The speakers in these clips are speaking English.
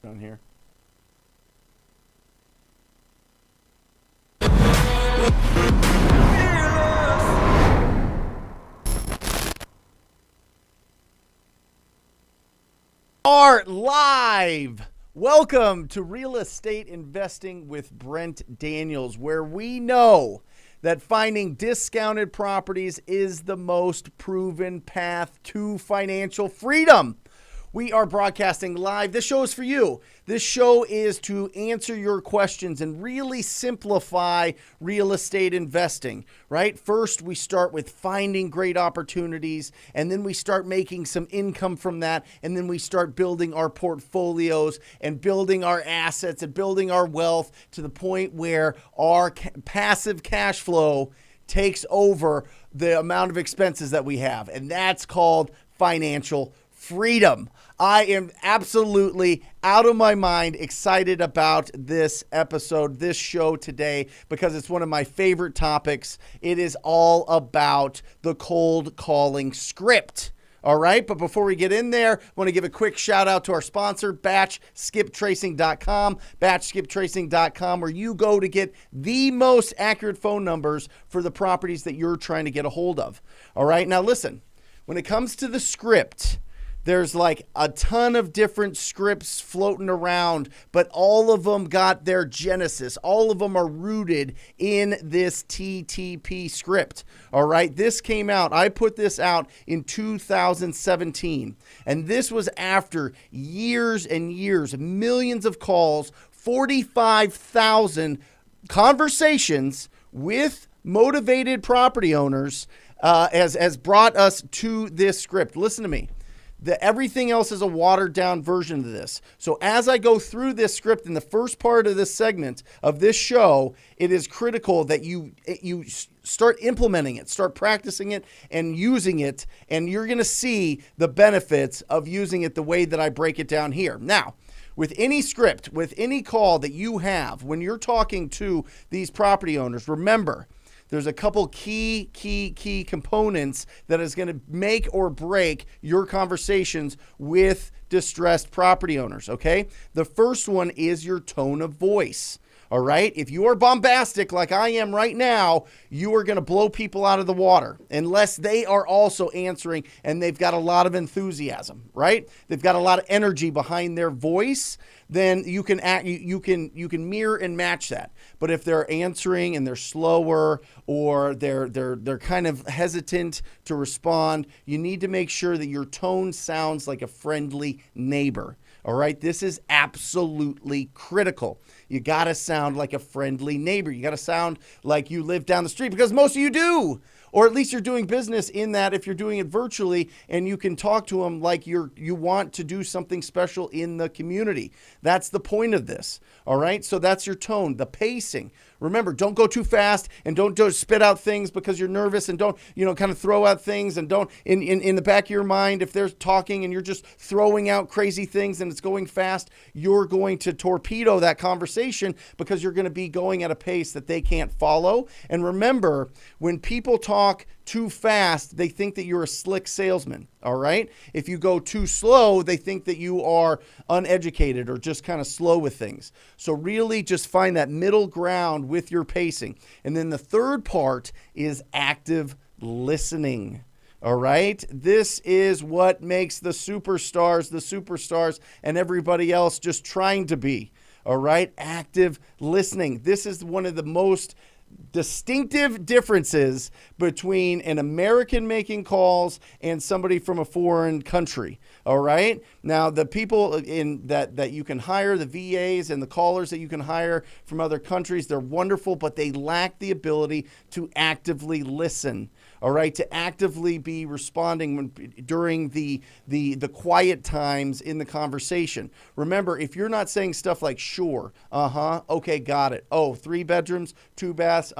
on here. Are live. Welcome to Real Estate Investing with Brent Daniels, where we know that finding discounted properties is the most proven path to financial freedom. We are broadcasting live. This show is for you. This show is to answer your questions and really simplify real estate investing, right? First, we start with finding great opportunities, and then we start making some income from that, and then we start building our portfolios and building our assets and building our wealth to the point where our passive cash flow takes over the amount of expenses that we have, and that's called financial freedom. I am absolutely out of my mind excited about this episode, this show today, because it's one of my favorite topics. It is all about the cold calling script. All right, but before we get in there, I want to give a quick shout out to our sponsor, batchskiptracing.com, batchskiptracing.com, where you go to get the most accurate phone numbers for the properties that you're trying to get a hold of. All right, now listen, when it comes to the script, there's like a ton of different scripts floating around, but all of them got their genesis. All of them are rooted in this TTP script. All right. This came out. I put this out in 2017. And this was after years and years, millions of calls, 45,000 conversations with motivated property owners has brought us to this script. Listen to me. Everything else is a watered down version of this. So as I go through this script in the first part of this segment of this show, it is critical that you start implementing it, start practicing it and using it, and you're going to see the benefits of using it the way that I break it down here. Now, with any script, with any call that you have, when you're talking to these property owners, remember, there's a couple key components that is going to make or break your conversations with distressed property owners, okay? The first one is your tone of voice. All right. If you are bombastic like I am right now, you are going to blow people out of the water unless they are also answering and they've got a lot of enthusiasm, right? They've got a lot of energy behind their voice. Then you can you can mirror and match that. But if they're answering and they're slower or they're kind of hesitant to respond, you need to make sure that your tone sounds like a friendly neighbor. All right, this is absolutely critical. You got to sound like a friendly neighbor. You got to sound like you live down the street, because most of you do. Or at least you're doing business in that if you're doing it virtually and you can talk to them like you want to do something special in the community. That's the point of this. All right. So that's your tone, the pacing. Remember, don't go too fast and don't just spit out things because you're nervous, and don't, kind of throw out things, and don't in the back of your mind, if they're talking and you're just throwing out crazy things and it's going fast, you're going to torpedo that conversation because you're going to be going at a pace that they can't follow. And remember, when people talk too fast, they think that you're a slick salesman. All right. If you go too slow, they think that you are uneducated or just kind of slow with things. So really just find that middle ground with your pacing. And then the third part is active listening. All right. This is what makes the superstars and everybody else just trying to be. All right. Active listening. This is one of the most distinctive differences between an American making calls and somebody from a foreign country. All right. Now, the people in that you can hire, the VAs and the callers that you can hire from other countries, they're wonderful, but they lack the ability to actively listen. All right, to actively be responding during the quiet times in the conversation. Remember, if you're not saying stuff like sure, okay, got it. Oh, 3 bedrooms, 2 baths,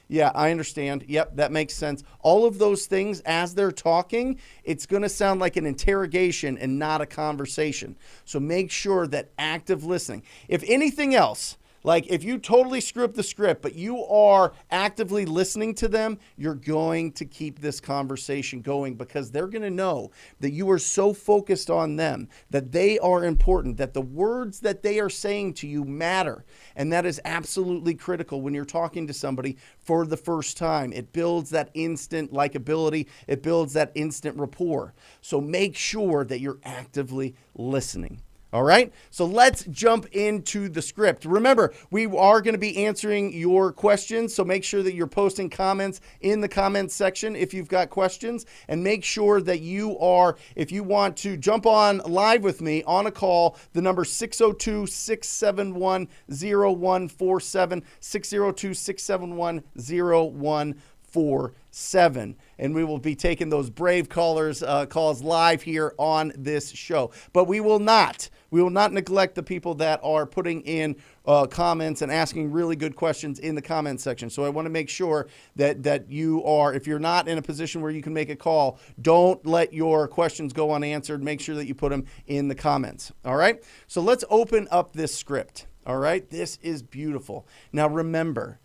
yeah, I understand. Yep, that makes sense. All of those things as they're talking, it's going to sound like an interrogation and not a conversation. So make sure that active listening. If anything else, Like if you totally screw up the script, but you are actively listening to them, you're going to keep this conversation going because they're going to know that you are so focused on them, that they are important, that the words that they are saying to you matter. And that is absolutely critical when you're talking to somebody for the first time. It builds that instant likability. It builds that instant rapport. So make sure that you're actively listening. All right, so let's jump into the script. Remember, we are going to be answering your questions, so make sure that you're posting comments in the comments section if you've got questions, and make sure that you are, if you want to jump on live with me on a call, the number 602-671-0147, 602-671-0147. And we will be taking those brave callers calls live here on this show. But we will not neglect the people that are putting in comments and asking really good questions in the comment section. So I want to make sure that you are, if you're not in a position where you can make a call, don't let your questions go unanswered. Make sure that you put them in the comments. All right. So let's open up this script. All right. This is beautiful. Now remember,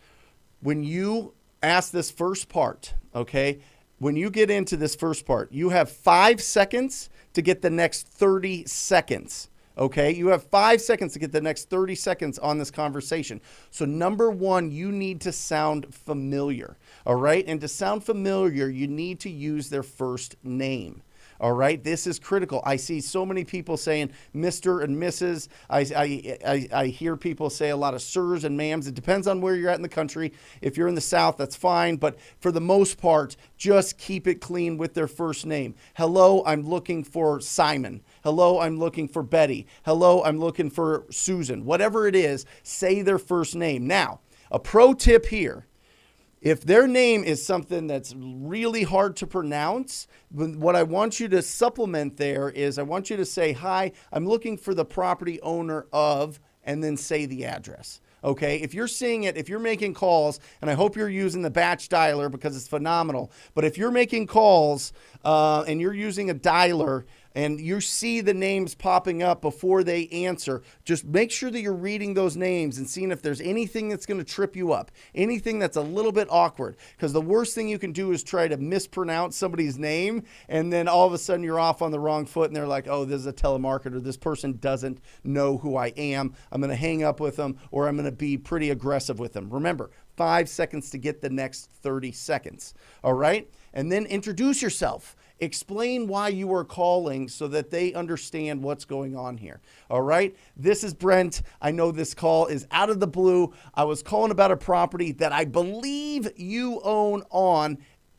when you ask this first part, okay, when you get into this first part, you have 5 seconds to get the next 30 seconds. Okay, you have 5 seconds to get the next 30 seconds on this conversation. So number one, you need to sound familiar. All right, and to sound familiar, you need to use their first name. All right, this is critical. I see so many people saying Mr. and Mrs. I hear people say a lot of sirs and ma'ams. It depends on where you're at in the country. If you're in the South, that's fine. But for the most part, just keep it clean with their first name. Hello, I'm looking for Simon. Hello, I'm looking for Betty. Hello, I'm looking for Susan. Whatever it is, say their first name. Now, a pro tip here. If their name is something that's really hard to pronounce, what I want you to supplement there is I want you to say, hi, I'm looking for the property owner of, and then say the address. Okay, if you're seeing it, if you're making calls, and I hope you're using the batch dialer because it's phenomenal, but if you're making calls and you're using a dialer, and you see the names popping up before they answer, just make sure that you're reading those names and seeing if there's anything that's going to trip you up, anything that's a little bit awkward. Because the worst thing you can do is try to mispronounce somebody's name, and then all of a sudden you're off on the wrong foot, and they're like, oh, this is a telemarketer. This person doesn't know who I am. I'm going to hang up with them, or I'm going to be pretty aggressive with them. Remember, 5 seconds to get the next 30 seconds. All right? And then introduce yourself. Explain why you are calling so that they understand what's going on here. All right. This is Brent. I know this call is out of the blue. I was calling about a property that I believe you own on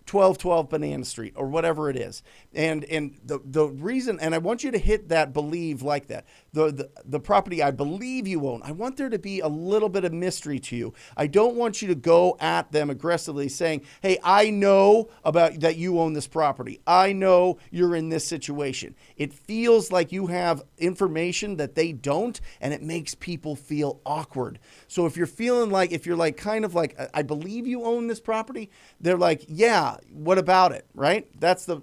1212 Banana Street or whatever it is. And the reason, and I want you to hit that believe like that. The property I believe you own, I want there to be a little bit of mystery to you. I don't want you to go at them aggressively saying, hey, I know about that you own this property. I know you're in this situation. It feels like you have information that they don't, and it makes people feel awkward. So if you're feeling like, if you're like kind of like, I believe you own this property, they're like, yeah, what about it, right? That's the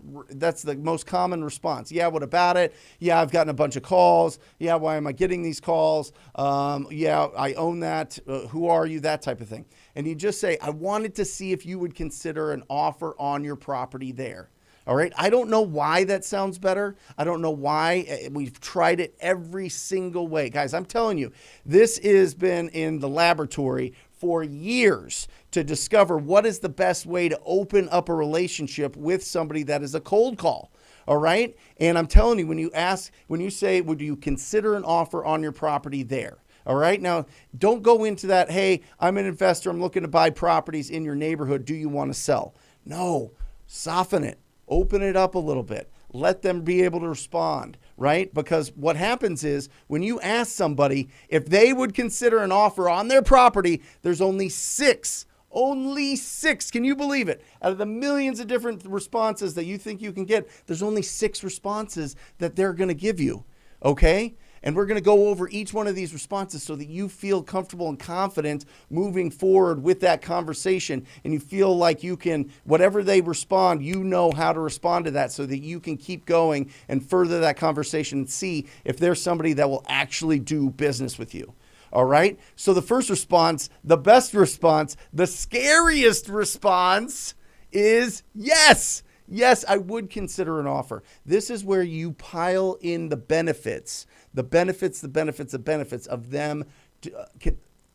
most common response. Yeah, what about it? Yeah, I've gotten a bunch of calls. Yeah, why am I getting these calls? Yeah, I own that. Who are you? That type of thing. And you just say, I wanted to see if you would consider an offer on your property there. All right. I don't know why that sounds better. I don't know why. We've tried it every single way. Guys, I'm telling you, this has been in the laboratory for years to discover what is the best way to open up a relationship with somebody that is a cold call. All right. And I'm telling you, when you say, would you consider an offer on your property there? All right. Now, don't go into that. Hey, I'm an investor. I'm looking to buy properties in your neighborhood. Do you want to sell? No, soften it. Open it up a little bit. Let them be able to respond, right? Because what happens is when you ask somebody if they would consider an offer on their property, there's only six. Only six. Can you believe it? Out of the millions of different responses that you think you can get, there's only 6 responses that they're going to give you. Okay? And we're going to go over each one of these responses so that you feel comfortable and confident moving forward with that conversation. And you feel like you can, whatever they respond, you know how to respond to that so that you can keep going and further that conversation and see if there's somebody that will actually do business with you. All right. So the first response, the best response, the scariest response is yes. Yes, I would consider an offer. This is where you pile in the benefits of them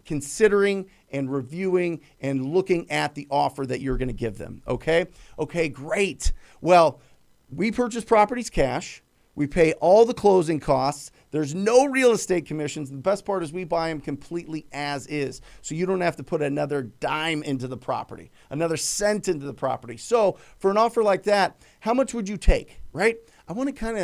considering and reviewing and looking at the offer that you're going to give them. Okay. Okay, great. Well, we purchase properties cash. We pay all the closing costs. There's no real estate commissions. The best part is we buy them completely as is. So you don't have to put another dime into the property, another cent into the property. So for an offer like that, how much would you take, right? I want to kind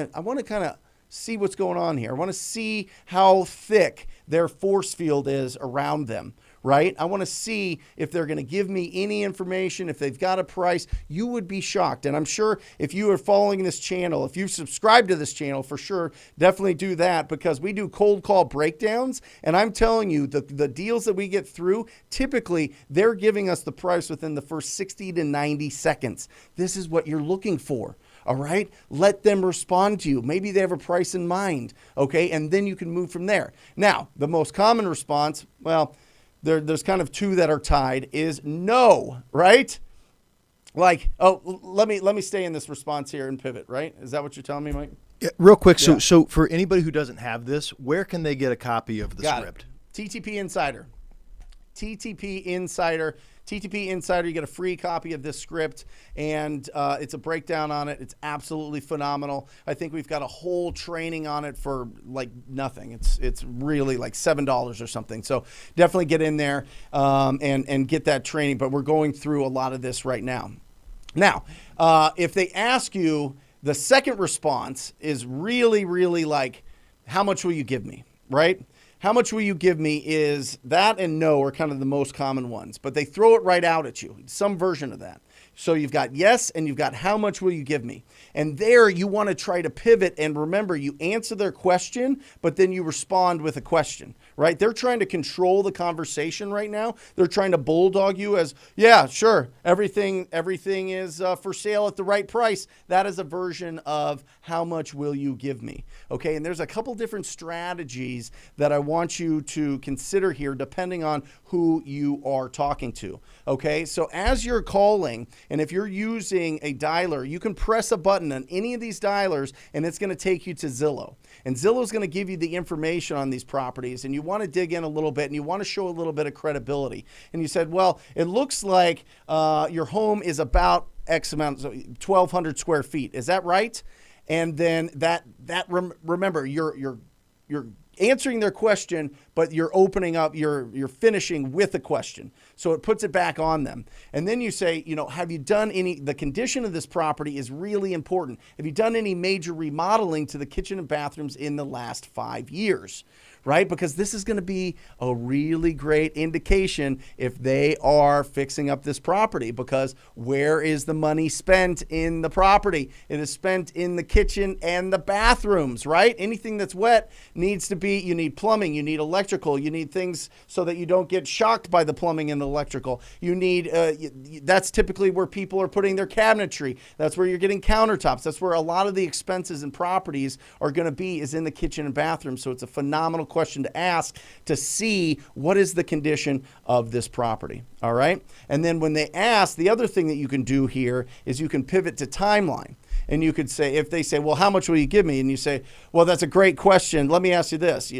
of see what's going on here. I want to see how thick their force field is around them, right? I want to see if they're going to give me any information, if they've got a price. You would be shocked. And I'm sure if you are following this channel, if you've subscribed to this channel, for sure, definitely do that, because we do cold call breakdowns. And I'm telling you, the deals that we get through, typically they're giving us the price within the first 60 to 90 seconds. This is what you're looking for. All right. Let them respond to you. Maybe they have a price in mind. Okay. And then you can move from there. Now, the most common response, well, there's kind of two that are tied, is no, right? Like, oh, let me stay in this response here and pivot, right? Is that what you're telling me, Mike? Yeah, real quick. Yeah. So for anybody who doesn't have this, where can they get a copy of the script? TTP Insider. TTP Insider. TTP Insider, you get a free copy of this script, and it's a breakdown on it. It's absolutely phenomenal. I think we've got a whole training on it for like nothing. It's really like $7 or something. So definitely get in there and get that training. But we're going through a lot of this right now. Now, if they ask you, the second response is really, really like, how much will you give me, right? How much will you give me is that, and no are kind of the most common ones, but they throw it right out at you, some version of that. So you've got yes, and you've got how much will you give me? And there you want to try to pivot, and remember, you answer their question, but then you respond with a question, right? They're trying to control the conversation right now. They're trying to bulldog you as, yeah, sure, everything is for sale at the right price. That is a version of how much will you give me? Okay, and there's a couple different strategies that I want you to consider here depending on who you are talking to. Okay, so as you're calling, and if you're using a dialer, you can press a button on any of these dialers and it's going to take you to Zillow. And Zillow is going to give you the information on these properties, and you want to dig in a little bit and you want to show a little bit of credibility. And you said, well, it looks like your home is about X amount, so 1,200 square feet. Is that right? And then remember, you're answering their question, but you're opening up, you're finishing with a question. So it puts it back on them. And then you say, have you done the condition of this property is really important. Have you done any major remodeling to the kitchen and bathrooms in the last 5 years? Right? Because this is going to be a really great indication if they are fixing up this property, because where is the money spent in the property? It is spent in the kitchen and the bathrooms, right? Anything that's wet needs to be, you need plumbing, you need electrical, you need things so that you don't get shocked by the plumbing and the electrical. You need, that's typically where people are putting their cabinetry. That's where you're getting countertops. That's where a lot of the expenses and properties are going to be, is in the kitchen and bathroom. So it's a phenomenal question to ask to see what is the condition of this property. All right. And then when they ask, the other thing that you can do here is you can pivot to timeline. And you could say, if they say, well, how much will you give me? And you say, well, that's a great question. Let me ask you this.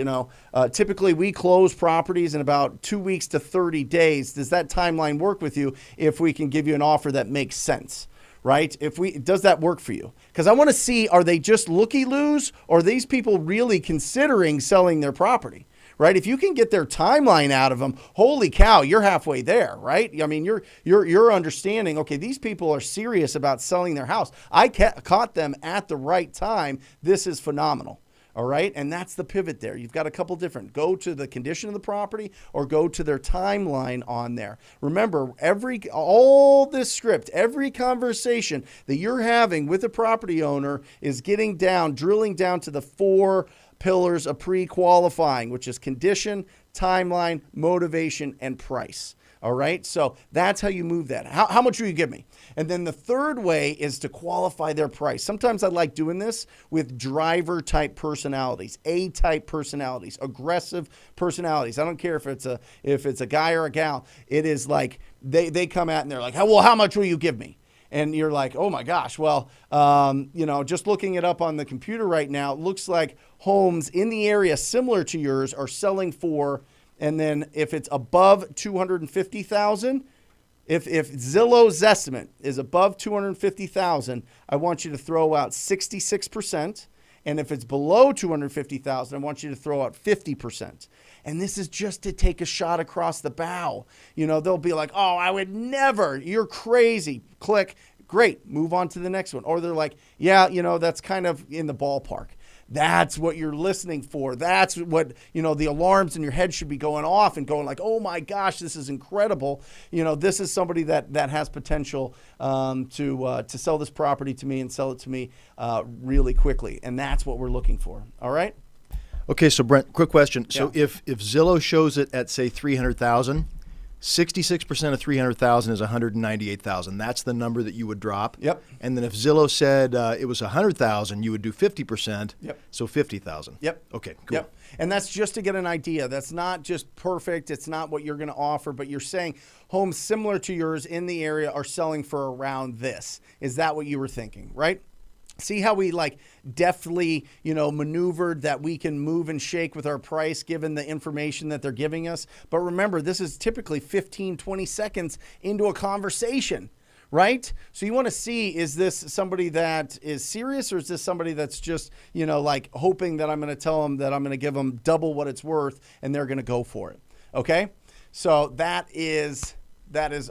Typically we close properties in about 2 weeks to 30 days. Does that timeline work with you if we can give you an offer that makes sense? Right? Does that work for you? Because I want to see, are they just looky-loos, or are these people really considering selling their property? Right? If you can get their timeline out of them, holy cow, you're halfway there, right? I mean, you're understanding, okay, these people are serious about selling their house. I caught them at the right time. This is phenomenal. All right. And that's the pivot there. You've got a couple different, go to the condition of the property or go to their timeline on there. Remember, all this script, every conversation that you're having with a property owner is drilling down to the 4 pillars of pre-qualifying, which is condition, timeline, motivation, and price. All right. So that's how you move that. How much will you give me? And then the third way is to qualify their price. Sometimes I like doing this with driver type personalities, A-type personalities, aggressive personalities. I don't care if it's a guy or a gal. It is like they come out and they're like, well, how much will you give me? And you're like, oh my gosh. Well, just looking it up on the computer right now, it looks like homes in the area similar to yours are selling for. And then if it's above 250,000, if Zillow's estimate is above 250,000, I want you to throw out 66%. And if it's below 250,000, I want you to throw out 50%. And this is just to take a shot across the bow. They'll be like, oh, I would never. You're crazy. Click. Great. Move on to the next one. Or they're like, yeah, that's kind of in the ballpark. That's what you're listening for. That's what, the alarms in your head should be going off and going like, oh my gosh, this is incredible. This is somebody that has potential to sell this property to me and sell it to me really quickly. And that's what we're looking for. All right. Okay. So Brent, quick question. Yeah. So if Zillow shows it at say 300,000, 66% of 300,000 is 198,000. That's the number that you would drop. Yep. And then if Zillow said it was 100,000, you would do 50%. Yep. So 50,000. Yep. Okay. Cool. Yep. And that's just to get an idea. That's not just perfect. It's not what you're going to offer, but you're saying homes similar to yours in the area are selling for around this. Is that what you were thinking, right? See how we deftly, maneuvered that we can move and shake with our price given the information that they're giving us. But remember, this is typically 15, 20 seconds into a conversation, right? So you want to see, is this somebody that is serious or is this somebody that's just, hoping that I'm going to tell them that I'm going to give them double what it's worth and they're going to go for it. Okay. So that is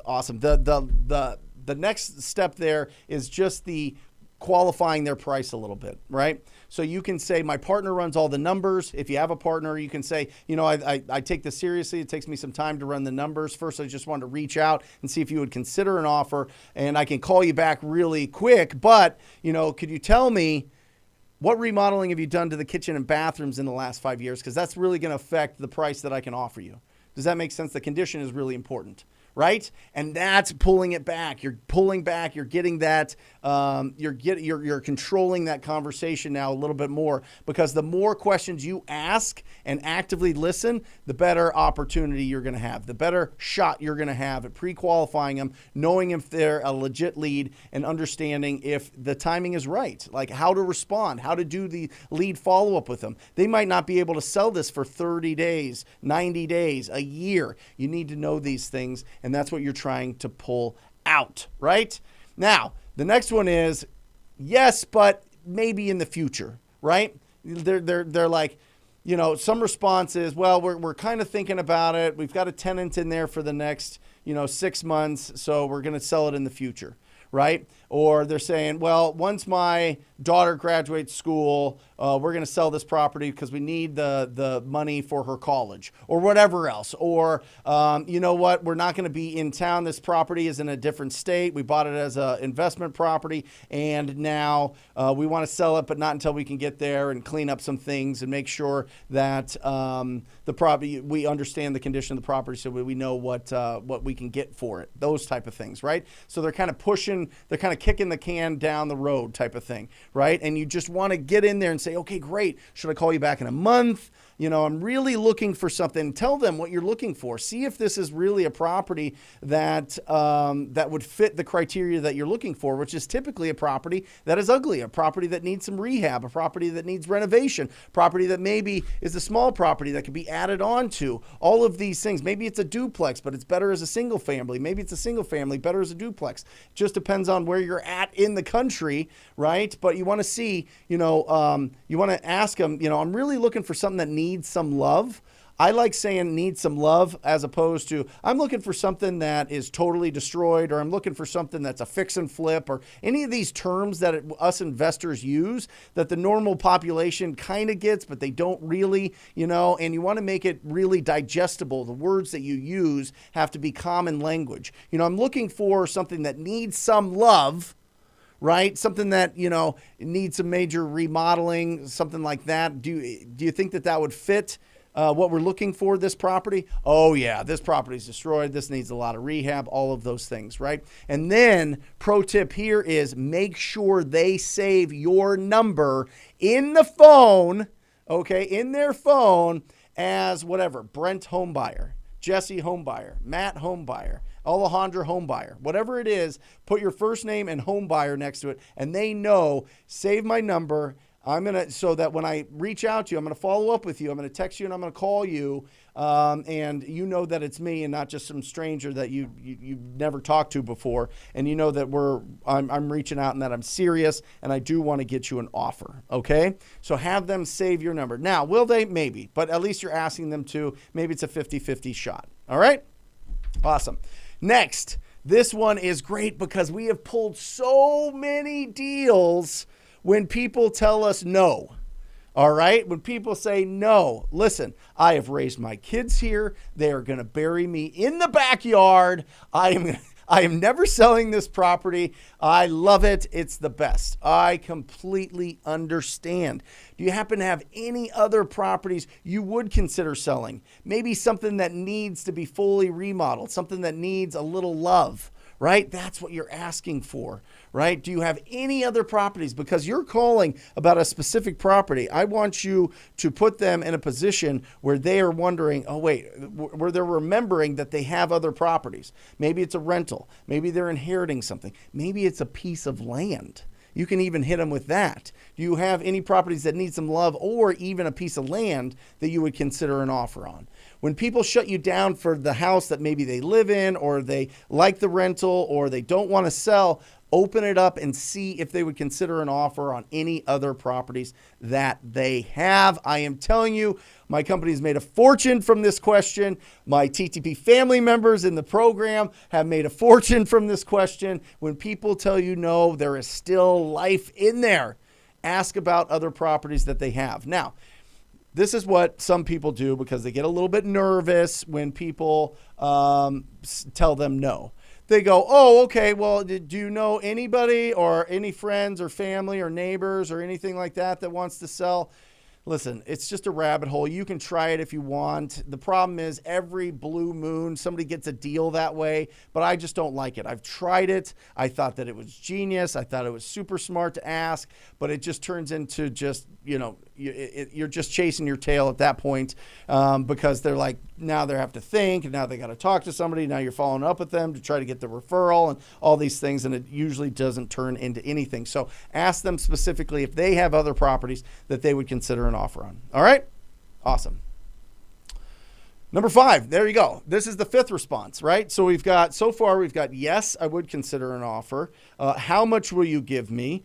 awesome. The next step there is just the qualifying their price a little bit, right? So you can say, my partner runs all the numbers. If you have a partner, you can say, I take this seriously. It takes me some time to run the numbers. First, I just wanted to reach out and see if you would consider an offer, and I can call you back really quick. But, could you tell me what remodeling have you done to the kitchen and bathrooms in the last 5 years? Because that's really going to affect the price that I can offer you. Does that make sense? The condition is really important. Right? And that's pulling it back. You're pulling back. You're getting that. You're controlling that conversation now a little bit more, because the more questions you ask and actively listen, the better opportunity you're going to have, the better shot you're going to have at pre-qualifying them, knowing if they're a legit lead and understanding if the timing is right, like how to respond, how to do the lead follow-up with them. They might not be able to sell this for 30 days, 90 days, a year. You need to know these things. And that's what you're trying to pull out, right? Now, the next one is, yes, but maybe in the future, right? They're like, some response is, well, we're kind of thinking about it. We've got a tenant in there for the next, 6 months, so we're going to sell it in the future, right? Or they're saying, well, once my daughter graduates school, we're going to sell this property because we need the money for her college or whatever else. Or, you know what, we're not going to be in town. This property is in a different state. We bought it as an investment property, and now we want to sell it, but not until we can get there and clean up some things and make sure that the property, we understand the condition of the property so we know what we can get for it. Those type of things, right? So they're kind of pushing, they're kind of kicking the can down the road type of thing, right? And you just want to get in there and say, okay, great. Should I call you back in a month? I'm really looking for something. Tell them what you're looking for. See if this is really a property that that would fit the criteria that you're looking for, which is typically a property that is ugly, a property that needs some rehab, a property that needs renovation, property that maybe is a small property that could be added on to. All of these things. Maybe it's a duplex, but it's better as a single family. Maybe it's a single family, better as a duplex. Just depends on where you're at in the country, right? But you want to see, you want to ask them, I'm really looking for something that needs some love. I like saying need some love as opposed to I'm looking for something that is totally destroyed, or I'm looking for something that's a fix and flip, or any of these terms that us investors use that the normal population kind of gets, but they don't really, and you want to make it really digestible. The words that you use have to be common language. I'm looking for something that needs some love, right? Something that, needs some major remodeling, something like that. Do you think that would fit what we're looking for this property. Oh yeah, this property's destroyed. This needs a lot of rehab, all of those things, right? And then pro tip here is make sure they save your number in the phone, okay, in their phone as whatever, Brent Homebuyer, Jesse Homebuyer, Matt Homebuyer, Alejandra Homebuyer, whatever it is, put your first name and Homebuyer next to it, and they know, save my number. So that when I reach out to you, I'm going to follow up with you. I'm going to text you and I'm going to call you. And you know that it's me and not just some stranger that you've never talked to before. And you know that I'm reaching out and that I'm serious and I do want to get you an offer. Okay. So have them save your number. Now, will they? Maybe, but at least you're asking them to. Maybe it's a 50-50 shot. All right. Awesome. Next, this one is great because we have pulled so many deals when people tell us no. All right. When people say no, listen, I have raised my kids here. They are going to bury me in the backyard. I am never selling this property. I love it. It's the best. I completely understand. Do you happen to have any other properties you would consider selling? Maybe something that needs to be fully remodeled, something that needs a little love, right? That's what you're asking for, right? Do you have any other properties? Because you're calling about a specific property. I want you to put them in a position where they are wondering, oh, wait, where they're remembering that they have other properties. Maybe it's a rental. Maybe they're inheriting something. Maybe it's a piece of land. You can even hit them with that. Do you have any properties that need some love or even a piece of land that you would consider an offer on? When people shut you down for the house that maybe they live in or they like the rental or they don't want to sell, open it up and see if they would consider an offer on any other properties that they have. I am telling you, my company's made a fortune from this question. My TTP family members in the program have made a fortune from this question. When people tell you no, there is still life in there. Ask about other properties that they have. Now, this is what some people do because they get a little bit nervous when people tell them no. They go, oh, okay, well, do you know anybody or any friends or family or neighbors or anything like that that wants to sell? Listen, it's just a rabbit hole. You can try it if you want. The problem is every blue moon, somebody gets a deal that way, but I just don't like it. I've tried it. I thought that it was genius. I thought it was super smart to ask, but it just turns into just, you're just chasing your tail at that point because they're like, now they have to think, and now they got to talk to somebody. Now you're following up with them to try to get the referral and all these things, and it usually doesn't turn into anything. So ask them specifically if they have other properties that they would consider an offer on. All right? Awesome. Number 5, there you go. This is the 5th response, right? So so far we've got, yes, I would consider an offer. How much will you give me?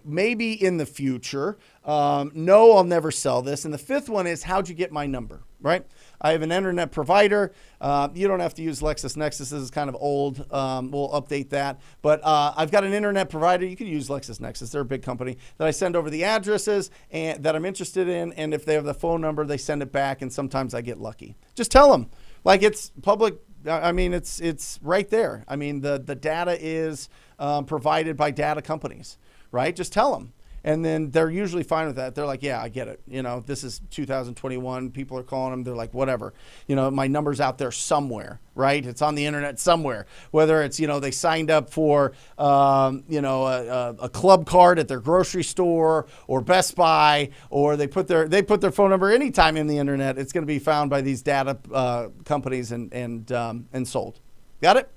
Maybe in the future. No, I'll never sell this. And the 5th one is, how'd you get my number, right? I have an internet provider. You don't have to use LexisNexis. This is kind of old. We'll update that. But I've got an internet provider. You can use LexisNexis. They're a big company that I send over the addresses and that I'm interested in. And if they have the phone number, they send it back. And sometimes I get lucky. Just tell them. Like, it's public. I mean, it's right there. I mean, the data is provided by data companies, right? Just tell them. And then they're usually fine with that. They're like, yeah, I get it. This is 2021. People are calling them. They're like, whatever. My number's out there somewhere, right? It's on the internet somewhere. Whether it's, they signed up for, a club card at their grocery store or Best Buy, or they put their phone number anytime in the internet. It's going to be found by these data companies and sold. Got it?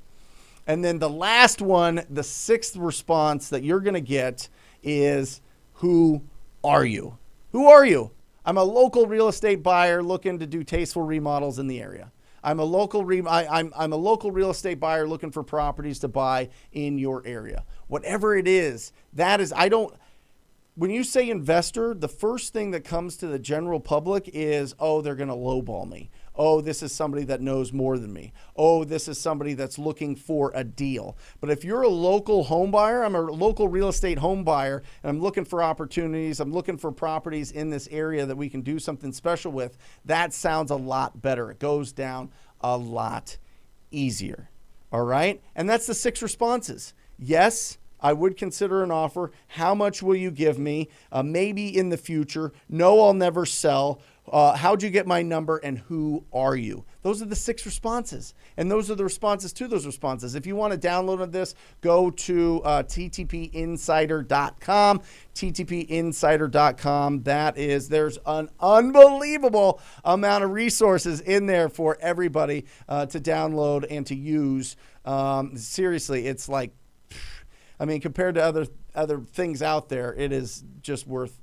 And then the last one, the 6th response that you're going to get is, who are you? Who are you? I'm a local real estate buyer looking to do tasteful remodels in the area. I'm a local real estate buyer looking for properties to buy in your area. Whatever it is, when you say investor, the first thing that comes to the general public is, oh, they're going to lowball me. Oh, this is somebody that knows more than me. Oh, this is somebody that's looking for a deal. But if you're a local home buyer, I'm a local real estate home buyer, and I'm looking for opportunities, I'm looking for properties in this area that we can do something special with, that sounds a lot better. It goes down a lot easier. All right? And that's the 6 responses. Yes, I would consider an offer. How much will you give me? Maybe in the future. No, I'll never sell. How'd you get my number, and who are you? Those are the 6 responses, and those are the responses to those responses. If you want to download this, go to ttpinsider.com, ttpinsider.com. There's an unbelievable amount of resources in there for everybody to download and to use. Seriously, it's like, I mean, compared to other things out there, it is just worth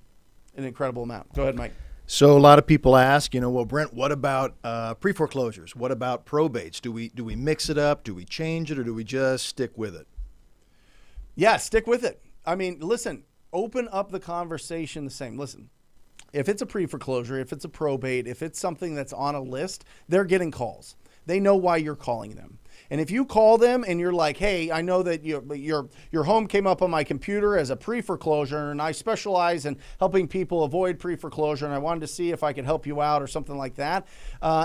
an incredible amount. Go ahead, Mike. So a lot of people ask, well, Brent, what about pre-foreclosures? What about probates? Do we mix it up? Do we change it, or do we just stick with it? Yeah, stick with it. I mean, listen, open up the conversation the same. Listen, if it's a pre-foreclosure, if it's a probate, if it's something that's on a list, they're getting calls. They know why you're calling them. And if you call them and you're like, hey, I know that your home came up on my computer as a pre-foreclosure, and I specialize in helping people avoid pre-foreclosure, and I wanted to see if I could help you out or something like that.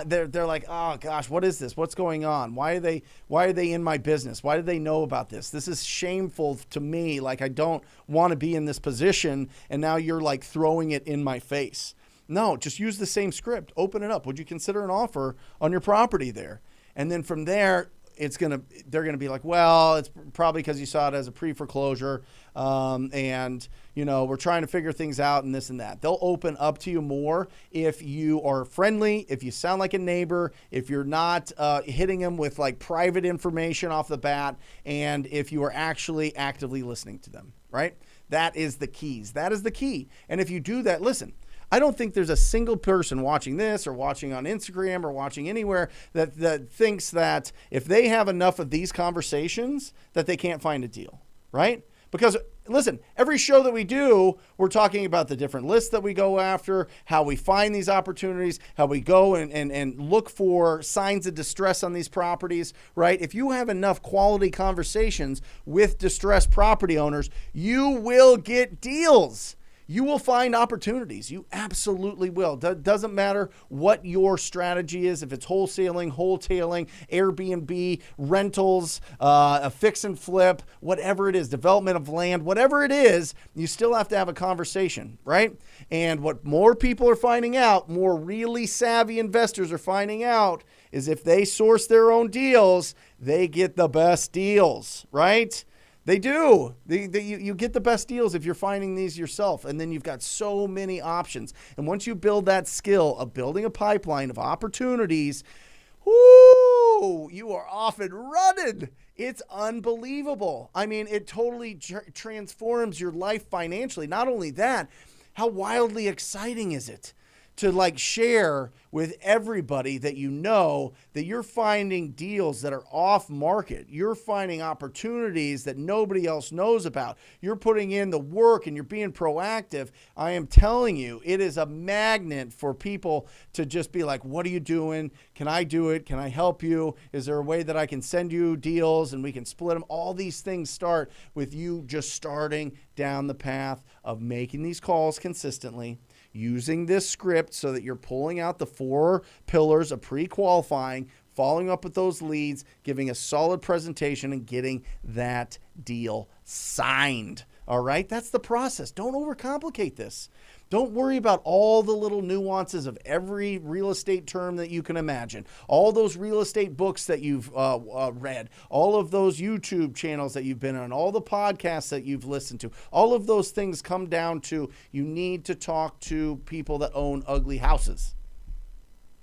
They're like, oh gosh, what is this? What's going on? Why are they in my business? Why do they know about this? This is shameful to me. Like, I don't want to be in this position, and now you're like throwing it in my face. No, just use the same script. Open it up. Would you consider an offer on your property there? And then from there, they're gonna be like, well, it's probably because you saw it as a pre-foreclosure, and we're trying to figure things out and this and that. They'll open up to you more if you are friendly, if you sound like a neighbor, if you're not hitting them with like private information off the bat, and if you are actually actively listening to them. Right? That is the keys. That is the key. And if you do that, listen. I don't think there's a single person watching this or watching on Instagram or watching anywhere that thinks that if they have enough of these conversations that they can't find a deal, right? Because listen, every show that we do, we're talking about the different lists that we go after, how we find these opportunities, how we go and look for signs of distress on these properties, right? If you have enough quality conversations with distressed property owners, you will get deals. You will find opportunities. You absolutely will. Doesn't matter what your strategy is, if it's wholesaling, Airbnb, rentals, a fix and flip, whatever it is, development of land, whatever it is, you still have to have a conversation, right? And what more people are finding out, more really savvy investors are finding out, is if they source their own deals, they get the best deals, right? They do. You get the best deals if you're finding these yourself, and then you've got so many options. And once you build that skill of building a pipeline of opportunities, you are off and running. It's unbelievable. I mean, it totally transforms your life financially. Not only that, how wildly exciting is it to like share with everybody that you know that you're finding deals that are off market. You're finding opportunities that nobody else knows about. You're putting in the work and you're being proactive. I am telling you, it is a magnet for people to just be like, what are you doing? Can I do it? Can I help you? Is there a way that I can send you deals and we can split them? All these things start with you just starting down the path of making these calls consistently, using this script so that you're pulling out the 4 pillars of pre-qualifying, following up with those leads, giving a solid presentation, and getting that deal signed. All right? That's the process. Don't overcomplicate this. Don't worry about all the little nuances of every real estate term that you can imagine. All those real estate books that you've read, all of those YouTube channels that you've been on, all the podcasts that you've listened to, all of those things come down to you need to talk to people that own ugly houses,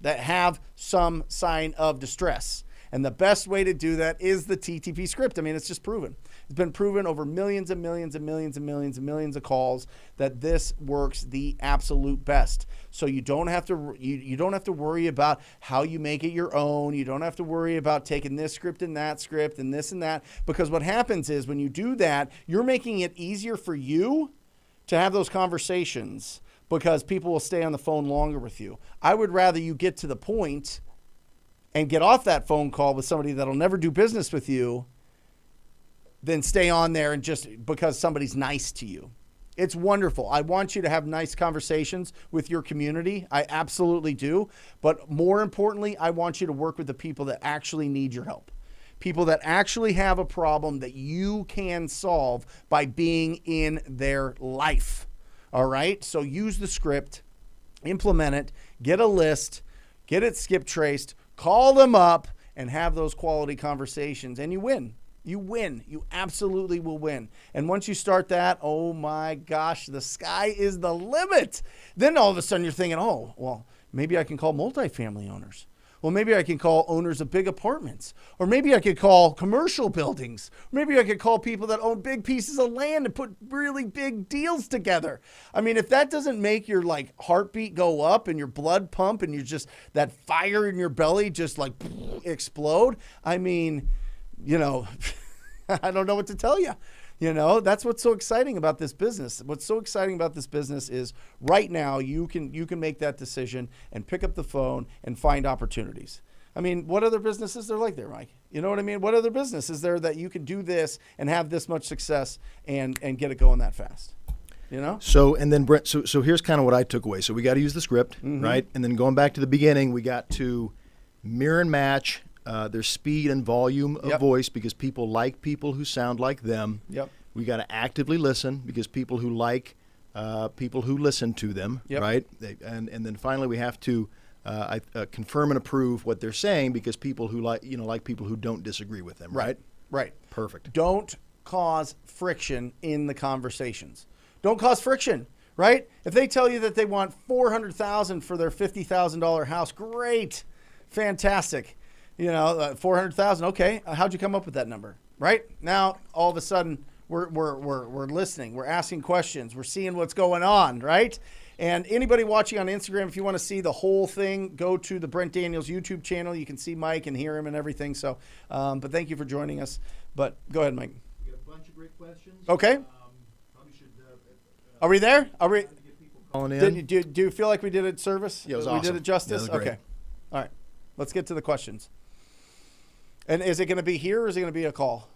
that have some sign of distress. And the best way to do that is the TTP script. I mean, it's just proven. It's been proven over millions and millions and millions and millions and millions of calls that this works the absolute best. So you don't have to you don't have to worry about how you make it your own. You don't have to worry about taking this script and this and that, because what happens is when you do that, you're making it easier for you to have those conversations because people will stay on the phone longer with you. I would rather you get to the point and get off that phone call with somebody that'll never do business with you than stay on there and just because somebody's nice to you. It's wonderful. I want you to have nice conversations with your community. I absolutely do. But more importantly, I want you to work with the people that actually need your help. People that actually have a problem that you can solve by being in their life. All right? So use the script. implement it, get a list, get it skip traced, call them up, and have those quality conversations, and you win. You win. You absolutely will win. And once you start that, oh my gosh, the sky is the limit. Then all of a sudden you're thinking, oh, well, maybe I can call multifamily owners. Well, maybe I can call owners of big apartments, or maybe I could call commercial buildings. Maybe I could call people that own big pieces of land and put really big deals together. I mean, if that doesn't make your like heartbeat go up and your blood pump and you just, that fire in your belly just like explode. I mean, you know, I don't know what to tell you. You know, that's what's so exciting about this business. What's so exciting about this business is right now you can make that decision and pick up the phone and find opportunities. I mean, what other businesses are like there, Mike? You know what I mean? What other business is there that you can do this and have this much success and get it going that fast? You know? So, and then Brent, so here's kind of what I took away. So we got to use the script, right? And then going back to the beginning, we got to mirror and match their speed and volume of voice, because people like people who sound like them. Yep. We got to actively listen, because people who like people who listen to them, right? And then finally we have to confirm and approve what they're saying, because people who like people who don't disagree with them, right? Right. Perfect. Don't cause friction in the conversations. Don't cause friction, right? If they tell you that they want $400,000 for their $50,000 house, great, fantastic. You know, 400,000. Okay, how'd you come up with that number? Right now, all of a sudden, we're listening. We're asking questions. We're seeing what's going on. Right. And anybody watching on Instagram, if you want to see the whole thing, go to the Brent Daniels YouTube channel. You can see Mike and hear him and everything. So, but thank you for joining us. But go ahead, Mike. We got a bunch of great questions. Okay. Probably should. Are we there? Are we? Calling in. Do you feel like we did it service? Yeah, it was we awesome. did it justice. Yeah, it was great. Okay. All right. Let's get to the questions. And is it going to be here or is it going to be a call?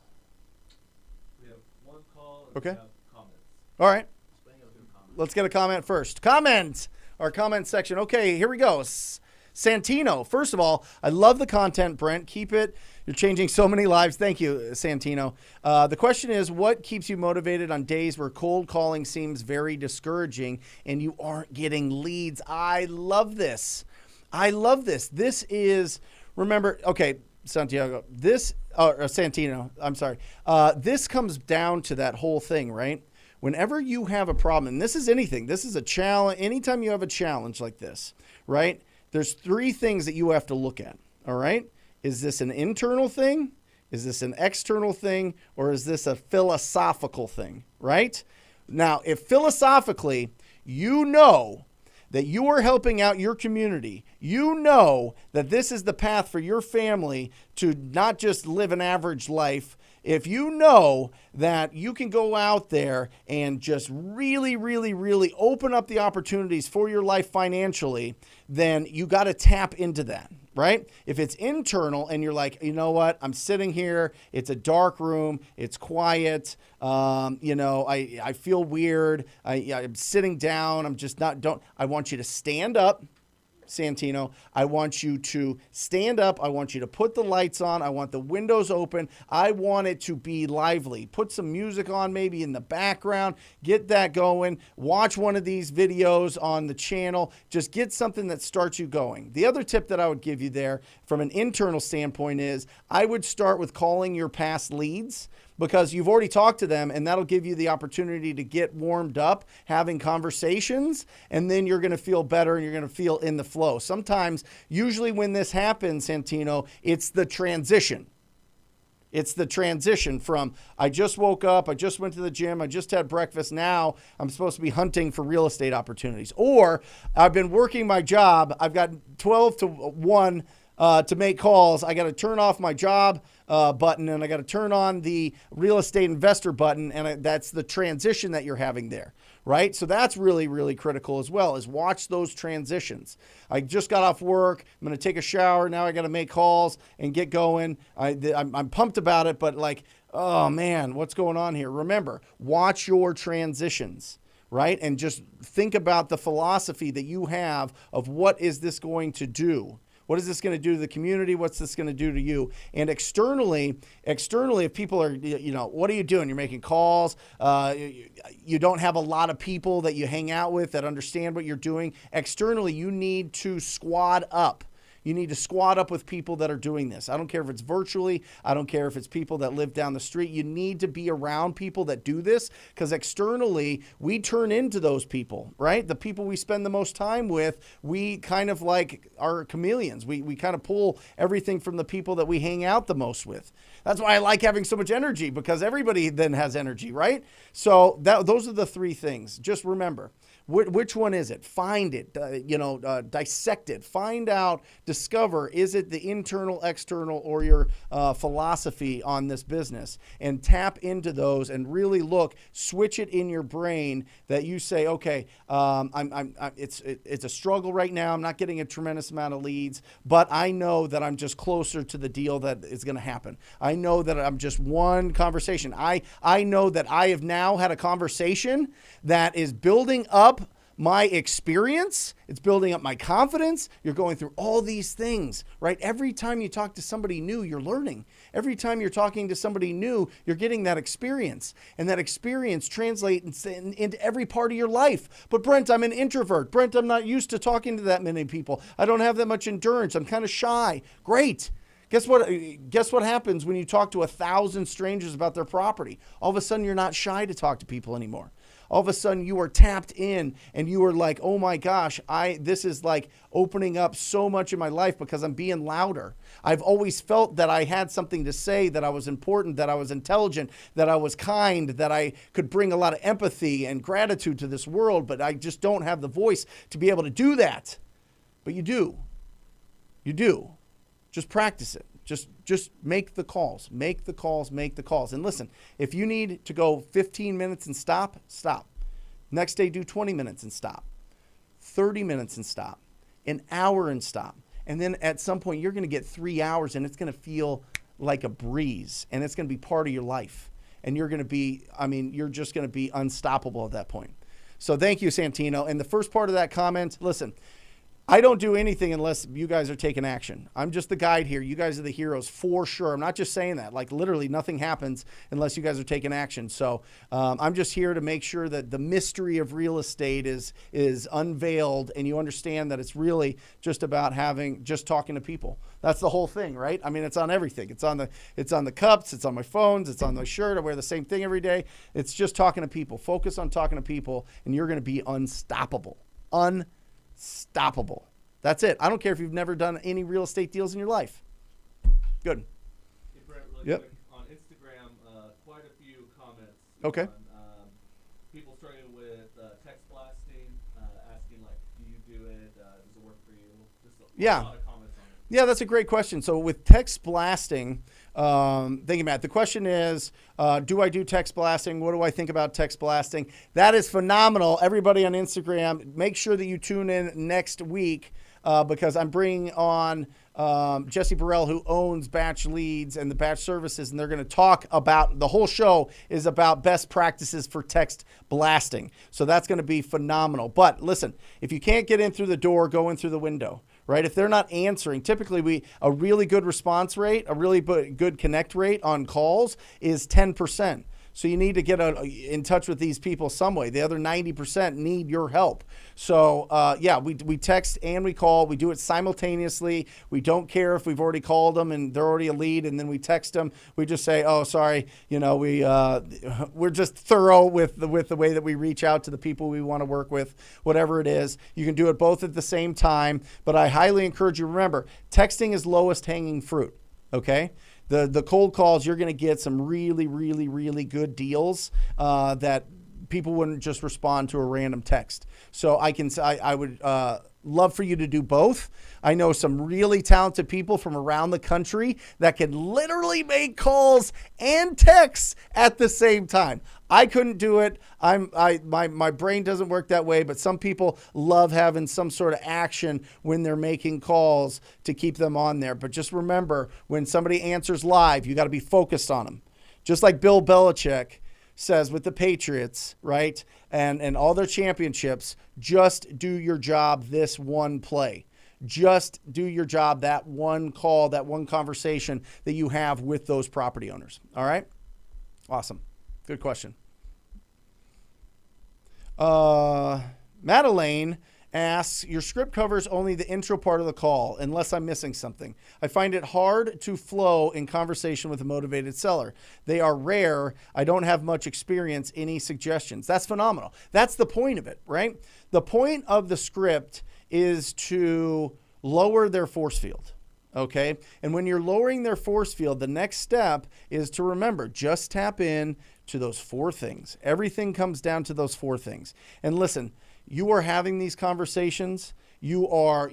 We have one call and Okay. we have comments. All right. Comments. Let's get a comment first. Comments. Our comment section. Okay, here we go. Santino. First of all, I love the content, Brent. Keep it. You're changing so many lives. Thank you, Santino. The question is, what keeps you motivated on days where cold calling seems very discouraging and you aren't getting leads? I love this. I love this. This is, remember, okay, Santiago, Santino, I'm sorry. This comes down to that whole thing, right? Whenever you have a problem, and this is anything, this is a challenge, anytime you have a challenge like this, right? There's three things that you have to look at, all right? Is this an internal thing? Is this an external thing? Or is this a philosophical thing, right? Now, if philosophically, you know that you are helping out your community, you know that this is the path for your family to not just live an average life. If you know that you can go out there and just really, really, really open up the opportunities for your life financially, then you got to tap into that, right? If it's internal and you're like, you know what, I'm sitting here, it's a dark room, it's quiet, I feel weird, I'm sitting down, I'm just not, I want you to stand up, Santino. I want you to stand up. I want you to put the lights on. I want the windows open. I want it to be lively. Put some music on maybe in the background. Get that going. Watch one of these videos on the channel. Just get something that starts you going. The other tip that I would give you there from an internal standpoint is I would start with calling your past leads, because you've already talked to them, and that'll give you the opportunity to get warmed up, having conversations, and then you're going to feel better and you're going to feel in the flow. Sometimes, usually when this happens, Santino, it's the transition. It's the transition from, I just woke up, I just went to the gym, I just had breakfast, now I'm supposed to be hunting for real estate opportunities. Or I've been working my job, I've got 12 to 1 to make calls. I got to turn off my job button, and I got to turn on the real estate investor button, and that's the transition that you're having there, right? So that's really, really critical as well, is watch those transitions. I just got off work. I'm going to take a shower. Now I got to make calls and get going. I'm pumped about it, but like, oh man, what's going on here? Remember, watch your transitions, right? And just think about the philosophy that you have of what is this going to do? What is this going to do to the community? What's this going to do to you? And externally, if people are, what are you doing? You're making calls. You don't have a lot of people that you hang out with that understand what you're doing. Externally, you need to squad up. You need to squad up with people that are doing this. I don't care if it's virtually. I don't care if it's people that live down the street. You need to be around people that do this, because externally we turn into those people, right? The people we spend the most time with, we kind of like are chameleons. We kind of pull everything from the people that we hang out the most with. That's why I like having so much energy, because everybody then has energy, right? So those are the three things. Just remember. Which one is it? Find it, dissect it, find out, discover, is it the internal, external, or your philosophy on this business? And tap into those and really look, switch it in your brain that you say, okay, it's a struggle right now. I'm not getting a tremendous amount of leads, but I know that I'm just closer to the deal that is going to happen. I know that I'm just one conversation. I know that I have now had a conversation that is building up my experience. It's building up my confidence. You're going through all these things, right? Every time you talk to somebody new, you're learning. Every time you're talking to somebody new, you're getting that experience, and that experience translates into every part of your life. But Brent, I'm an introvert. Brent, I'm not used to talking to that many people. I don't have that much endurance. I'm kind of shy. Great. Guess what happens when you talk to 1,000 strangers about their property? All of a sudden, you're not shy to talk to people anymore. All of a sudden you are tapped in and you are like, oh my gosh, this is like opening up so much in my life because I'm being louder. I've always felt that I had something to say, that I was important, that I was intelligent, that I was kind, that I could bring a lot of empathy and gratitude to this world, but I just don't have the voice to be able to do that. But you do. You do. Just practice it. Just make the calls, make the calls, make the calls. And listen, if you need to go 15 minutes and stop. Next day, do 20 minutes and stop. 30 minutes and stop. An hour and stop. And then at some point, you're going to get 3 hours and it's going to feel like a breeze, and it's going to be part of your life. And you're going to be, you're just going to be unstoppable at that point. So thank you, Santino. And the first part of that comment, listen, I don't do anything unless you guys are taking action. I'm just the guide here. You guys are the heroes for sure. I'm not just saying that. Like literally nothing happens unless you guys are taking action. So I'm just here to make sure that the mystery of real estate is unveiled, and you understand that it's really just about just talking to people. That's the whole thing, right? It's on everything. It's on the cups. It's on my phones. It's on my shirt. I wear the same thing every day. It's just talking to people. Focus on talking to people, and you're going to be unstoppable. Unstoppable. That's it. I don't care if you've never done any real estate deals in your life. Good. Hey, Brent, really Yep. quick. On Instagram, quite a few comments. Okay. On, people struggling with text blasting, asking like, do you do it? Does it work for you? Just Yeah. a lot of comments on it. Yeah, that's a great question. So with text blasting, thinking about it, the question is, do I do text blasting? What do I think about text blasting? That is phenomenal. Everybody on Instagram, make sure that you tune in next week because I'm bringing on Jesse Burrell, who owns Batch Leads and the Batch Services, and they're going to talk about, the whole show is about best practices for text blasting. So that's going to be phenomenal. But listen, if you can't get in through the door, go in through the window. Right? If they're not answering, typically a really good response rate, a really good connect rate on calls is 10%. So you need to get in touch with these people some way. The other 90% need your help. So we text and we call. We do it simultaneously. We don't care if we've already called them and they're already a lead, and then we text them. We just say, oh, sorry, we're just thorough with the way that we reach out to the people we want to work with, whatever it is. You can do it both at the same time, but I highly encourage you, remember, texting is lowest hanging fruit, okay? The cold calls, you're going to get some really, really, really good deals that people wouldn't just respond to a random text. So I would love for you to do both. I know some really talented people from around the country that can literally make calls and texts at the same time. I couldn't do it. My brain doesn't work that way, but some people love having some sort of action when they're making calls to keep them on there. But just remember, when somebody answers live, you got to be focused on them. Just like Bill Belichick says with the Patriots, right? And all their championships, just do your job this one play. just do your job, that one call, that one conversation that you have with those property owners. All right? Awesome. Good question. Madeleine asks, your script covers only the intro part of the call, unless I'm missing something. I find it hard to flow in conversation with a motivated seller. They are rare. I don't have much experience. Any suggestions? That's phenomenal. That's the point of it, right? The point of the script is to lower their force field. Okay. And when you're lowering their force field, the next step is to remember, just tap in to those 4 things. Everything comes down to those 4 things. And listen, you are having these conversations. Your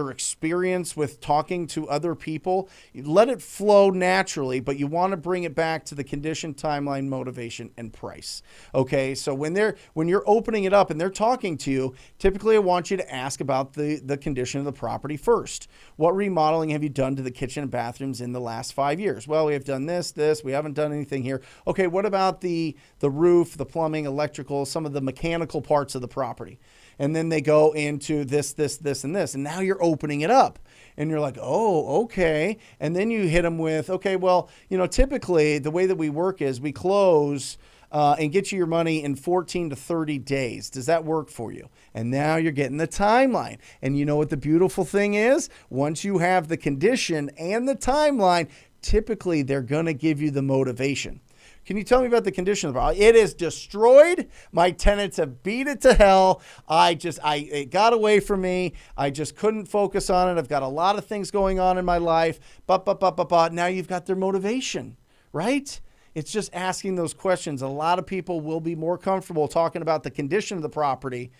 experience with talking to other people, you let it flow naturally, but you want to bring it back to the condition, timeline, motivation, and price. Okay, so when you're opening it up and they're talking to you, typically I want you to ask about the condition of the property first. What remodeling have you done to the kitchen and bathrooms in the last 5 years? Well, we have done this. We haven't done anything here. Okay, what about the roof, the plumbing, electrical, some of the mechanical parts of the property? And then they go into this, and this. And now you're opening it up. And you're like, oh, okay. And then you hit them with, okay, well, typically the way that we work is we close and get you your money in 14 to 30 days. Does that work for you? And now you're getting the timeline. And you know what the beautiful thing is? Once you have the condition and the timeline, typically they're going to give you the motivation. Can you tell me about the condition of the property? It is destroyed. My tenants have beat it to hell. It got away from me. I just couldn't focus on it. I've got a lot of things going on in my life. Now you've got their motivation, right? It's just asking those questions. A lot of people will be more comfortable talking about the condition of the property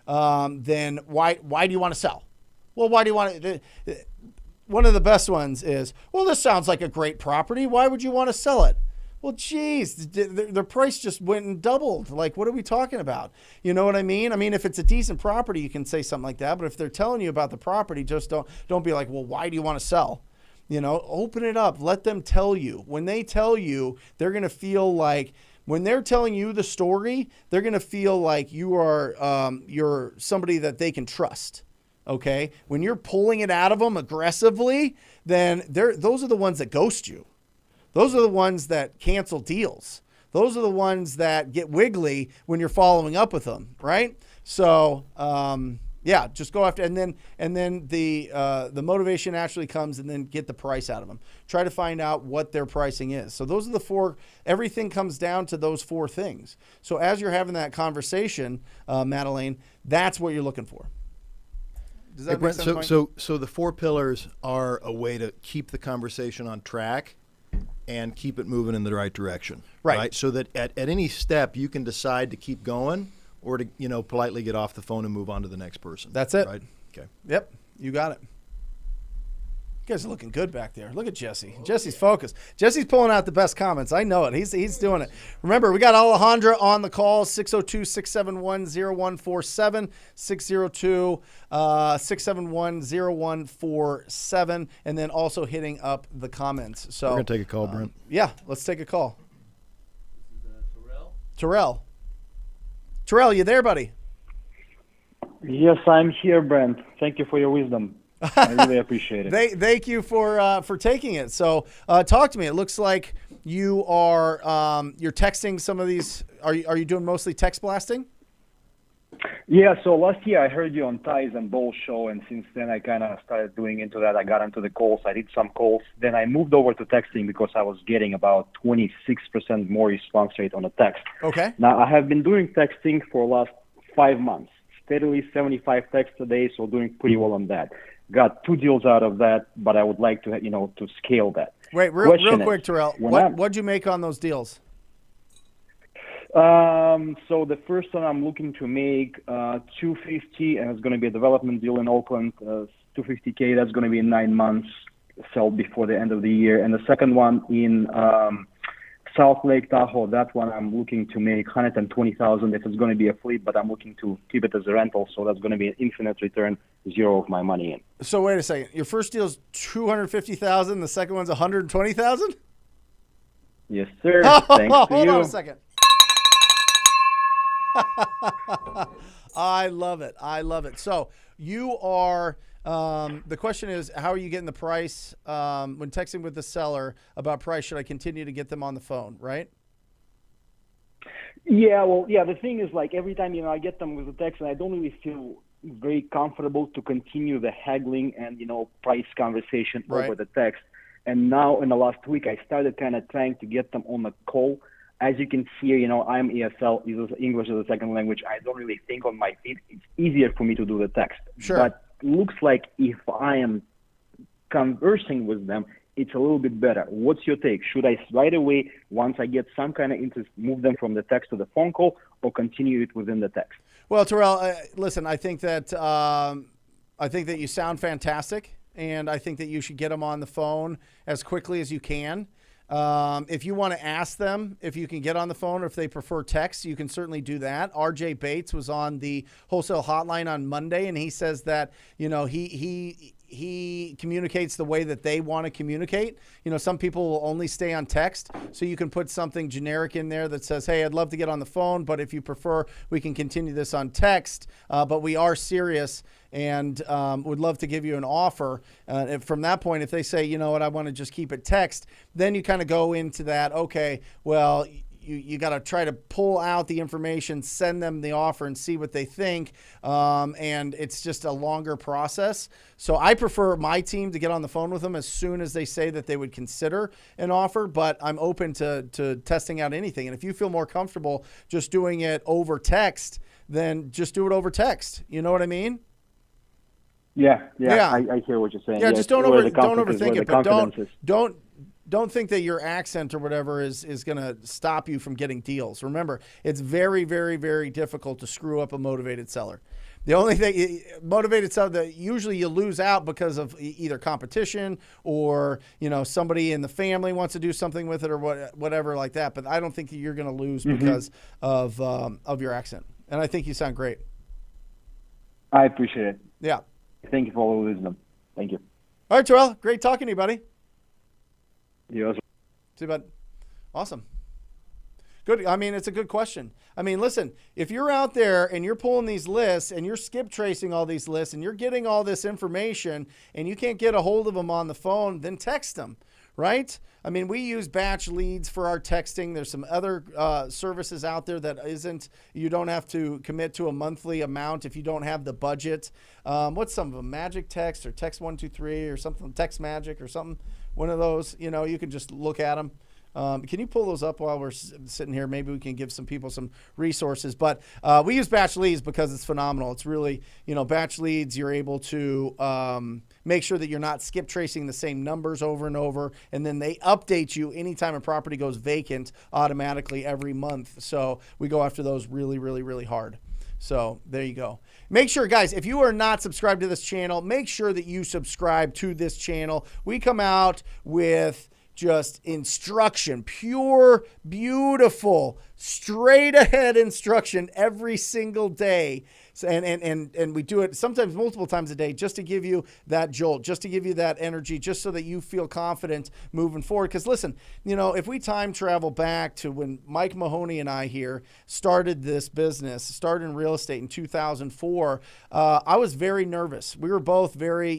than why do you want to sell? Well, why do you want to? One of the best ones is, well, this sounds like a great property. Why would you want to sell it? Well, geez, the price just went and doubled. Like, what are we talking about? You know what I mean? I mean, if it's a decent property, you can say something like that. But if they're telling you about the property, just don't be like, well, why do you want to sell? Open it up. Let them tell you. When they tell you, they're going to feel like, when they're telling you the story, they're going to feel like you're somebody that they can trust. Okay? When you're pulling it out of them aggressively, then those are the ones that ghost you. Those are the ones that cancel deals. Those are the ones that get wiggly when you're following up with them, right? So, just go after, and then the motivation actually comes, and then get the price out of them. Try to find out what their pricing is. So those are the 4. Everything comes down to those 4 things. So as you're having that conversation, Madeleine, that's what you're looking for. Does that make sense? So the 4 pillars are a way to keep the conversation on track and keep it moving in the right direction. Right? So that at any step you can decide to keep going or to, politely get off the phone and move on to the next person. That's it. Right? Okay. Yep. You got it. You guys are looking good back there. Look at Jesse. Jesse's focused. Jesse's pulling out the best comments. I know it. He's doing it. Remember, we got Alejandra on the call, 602-671-0147, 602-671-0147, and then also hitting up the comments. So we're going to take a call, Brent. Yeah, let's take a call. This is Terrell. Terrell, you there, buddy? Yes, I'm here, Brent. Thank you for your wisdom. I really appreciate it. Thank you for taking it. So talk to me. It looks like you are you're texting some of these. Are you doing mostly text blasting? Yeah, so last year I heard you on Ties and Bowles show, and since then I kind of started doing into that. I got into the calls. I did some calls. Then I moved over to texting because I was getting about 26% more response rate on the text. Okay. Now, I have been doing texting for the last 5 months, steadily 75 texts a day, so doing pretty well on that. Got 2 deals out of that, but I would like to, to scale that. Wait, real quick, Terrell. What'd you make on those deals? So the first one I'm looking to make $250, and it's going to be a development deal in Oakland. $250K. That's going to be in 9 months, sell before the end of the year. And the second one in South Lake Tahoe. That one I'm looking to make $120,000. If it's going to be a flip, but I'm looking to keep it as a rental, so that's going to be an infinite return, 0 of my money in. So wait a second. Your first deal is $250,000. The second one's $120,000. Yes, sir. Thanks to you. Hold on a second. I love it. So you are The question is, how are you getting the price when texting with the seller about price? Should I continue to get them on the phone, right? Yeah, well, yeah, the thing is, like, every time, I get them with a text, and I don't really feel very comfortable to continue the haggling and, price conversation over the text. And now in the last week, I started kind of trying to get them on the call. As you can see, I'm ESL, English as a second language. I don't really think on my feet. It's easier for me to do the text. Sure. But looks like if I am conversing with them, it's a little bit better. What's your take? Should I right away, once I get some kind of interest, move them from the text to the phone call, or continue it within the text? Well, Terrell, listen, I think that you sound fantastic, and I think that you should get them on the phone as quickly as you can. If you want to ask them if you can get on the phone or if they prefer text, you can certainly do that. RJ Bates was on the wholesale hotline on Monday, and he says that, he communicates the way that they want to communicate. Some people will only stay on text, so you can put something generic in there that says, hey, I'd love to get on the phone, but if you prefer, we can continue this on text, but we are serious and would love to give you an offer. From that point, if they say, you know what, I want to just keep it text, then you kind of go into that, okay, well, you got to try to pull out the information, send them the offer, and see what they think. And it's just a longer process. So I prefer my team to get on the phone with them as soon as they say that they would consider an offer, but I'm open to testing out anything. And if you feel more comfortable just doing it over text, then just do it over text. You know what I mean? Yeah. I hear what you're saying. Yeah, just don't overthink it, but don't don't think that your accent or whatever is going to stop you from getting deals. Remember, it's very, very, very difficult to screw up a motivated seller. The only thing, motivated seller, that usually you lose out because of either competition or, somebody in the family wants to do something with it or whatever like that. But I don't think that you're going to lose because of your accent. And I think you sound great. I appreciate it. Yeah. Thank you for all the wisdom. Thank you. All right, Terrell. Great talking to you, buddy. Yes. See, bud. Awesome. Good. I mean, it's a good question. I mean, listen, if you're out there and you're pulling these lists and you're skip tracing all these lists and you're getting all this information and you can't get a hold of them on the phone, then text them, right? I mean, we use batch leads for our texting. There's some other services out there that you don't have to commit to a monthly amount if you don't have the budget. What's some of them? Magic Text or Text 123 or something, Text Magic or something. One of those, you can just look at them. Can you pull those up while we're sitting here? Maybe we can give some people some resources. But we use batch leads because it's phenomenal. It's really, batch leads, you're able to make sure that you're not skip tracing the same numbers over and over. And then they update you anytime a property goes vacant automatically every month. So we go after those really, really, really hard. So there you go. Make sure, guys, if you are not subscribed to this channel, make sure that you subscribe to this channel. We come out with just instruction, pure, beautiful, straight ahead instruction every single day. And we do it sometimes multiple times a day just to give you that jolt, just to give you that energy, just so that you feel confident moving forward. Because listen, if we time travel back to when Mike Mahoney and I here started this business, started in real estate in 2004, I was very nervous. We were both very,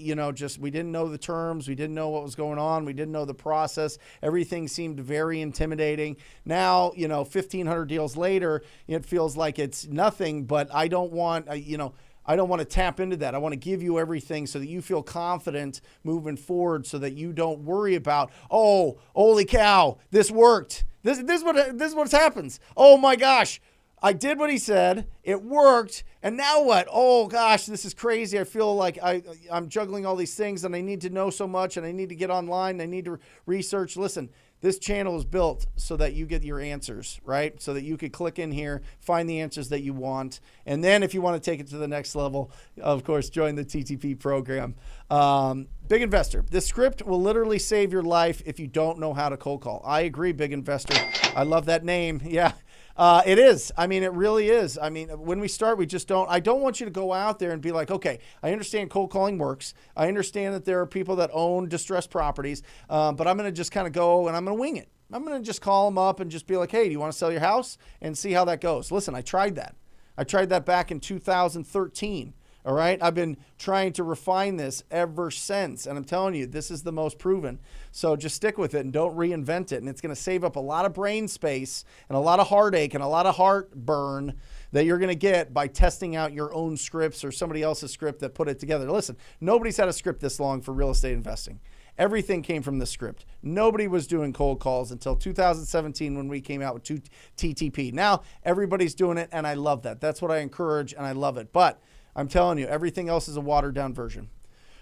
we didn't know the terms. We didn't know what was going on. We didn't know the process. Everything seemed very intimidating. Now, 1,500 deals later, it feels like it's nothing, but I don't want to tap into that. I want to give you everything so that you feel confident moving forward, so that you don't worry about, oh, holy cow, this worked. This is what happens. Oh my gosh, I did what he said. It worked. And now what? Oh gosh, this is crazy. I feel like I'm juggling all these things and I need to know so much and I need to get online. I need to research. Listen, this channel is built so that you get your answers, right? So that you could click in here, find the answers that you want. And then if you want to take it to the next level, of course, join the TTP program. Big Investor. This script will literally save your life if you don't know how to cold call. I agree, Big Investor. I love that name. Yeah. It is. I mean, it really is. I mean, when we start, I don't want you to go out there and be like, okay, I understand cold calling works. I understand that there are people that own distressed properties, but I'm going to just kind of go and I'm going to wing it. I'm going to just call them up and just be like, hey, do you want to sell your house? And see how that goes. Listen, I tried that. I tried that back in 2013. All right. I've been trying to refine this ever since. And I'm telling you, this is the most proven. So just stick with it and don't reinvent it. And it's going to save up a lot of brain space and a lot of heartache and a lot of heartburn that you're going to get by testing out your own scripts or somebody else's script that put it together. Listen, nobody's had a script this long for real estate investing. Everything came from the script. Nobody was doing cold calls until 2017 when we came out with TTP. Now everybody's doing it, and I love that. That's what I encourage, and I love it. But I'm telling you, everything else is a watered-down version.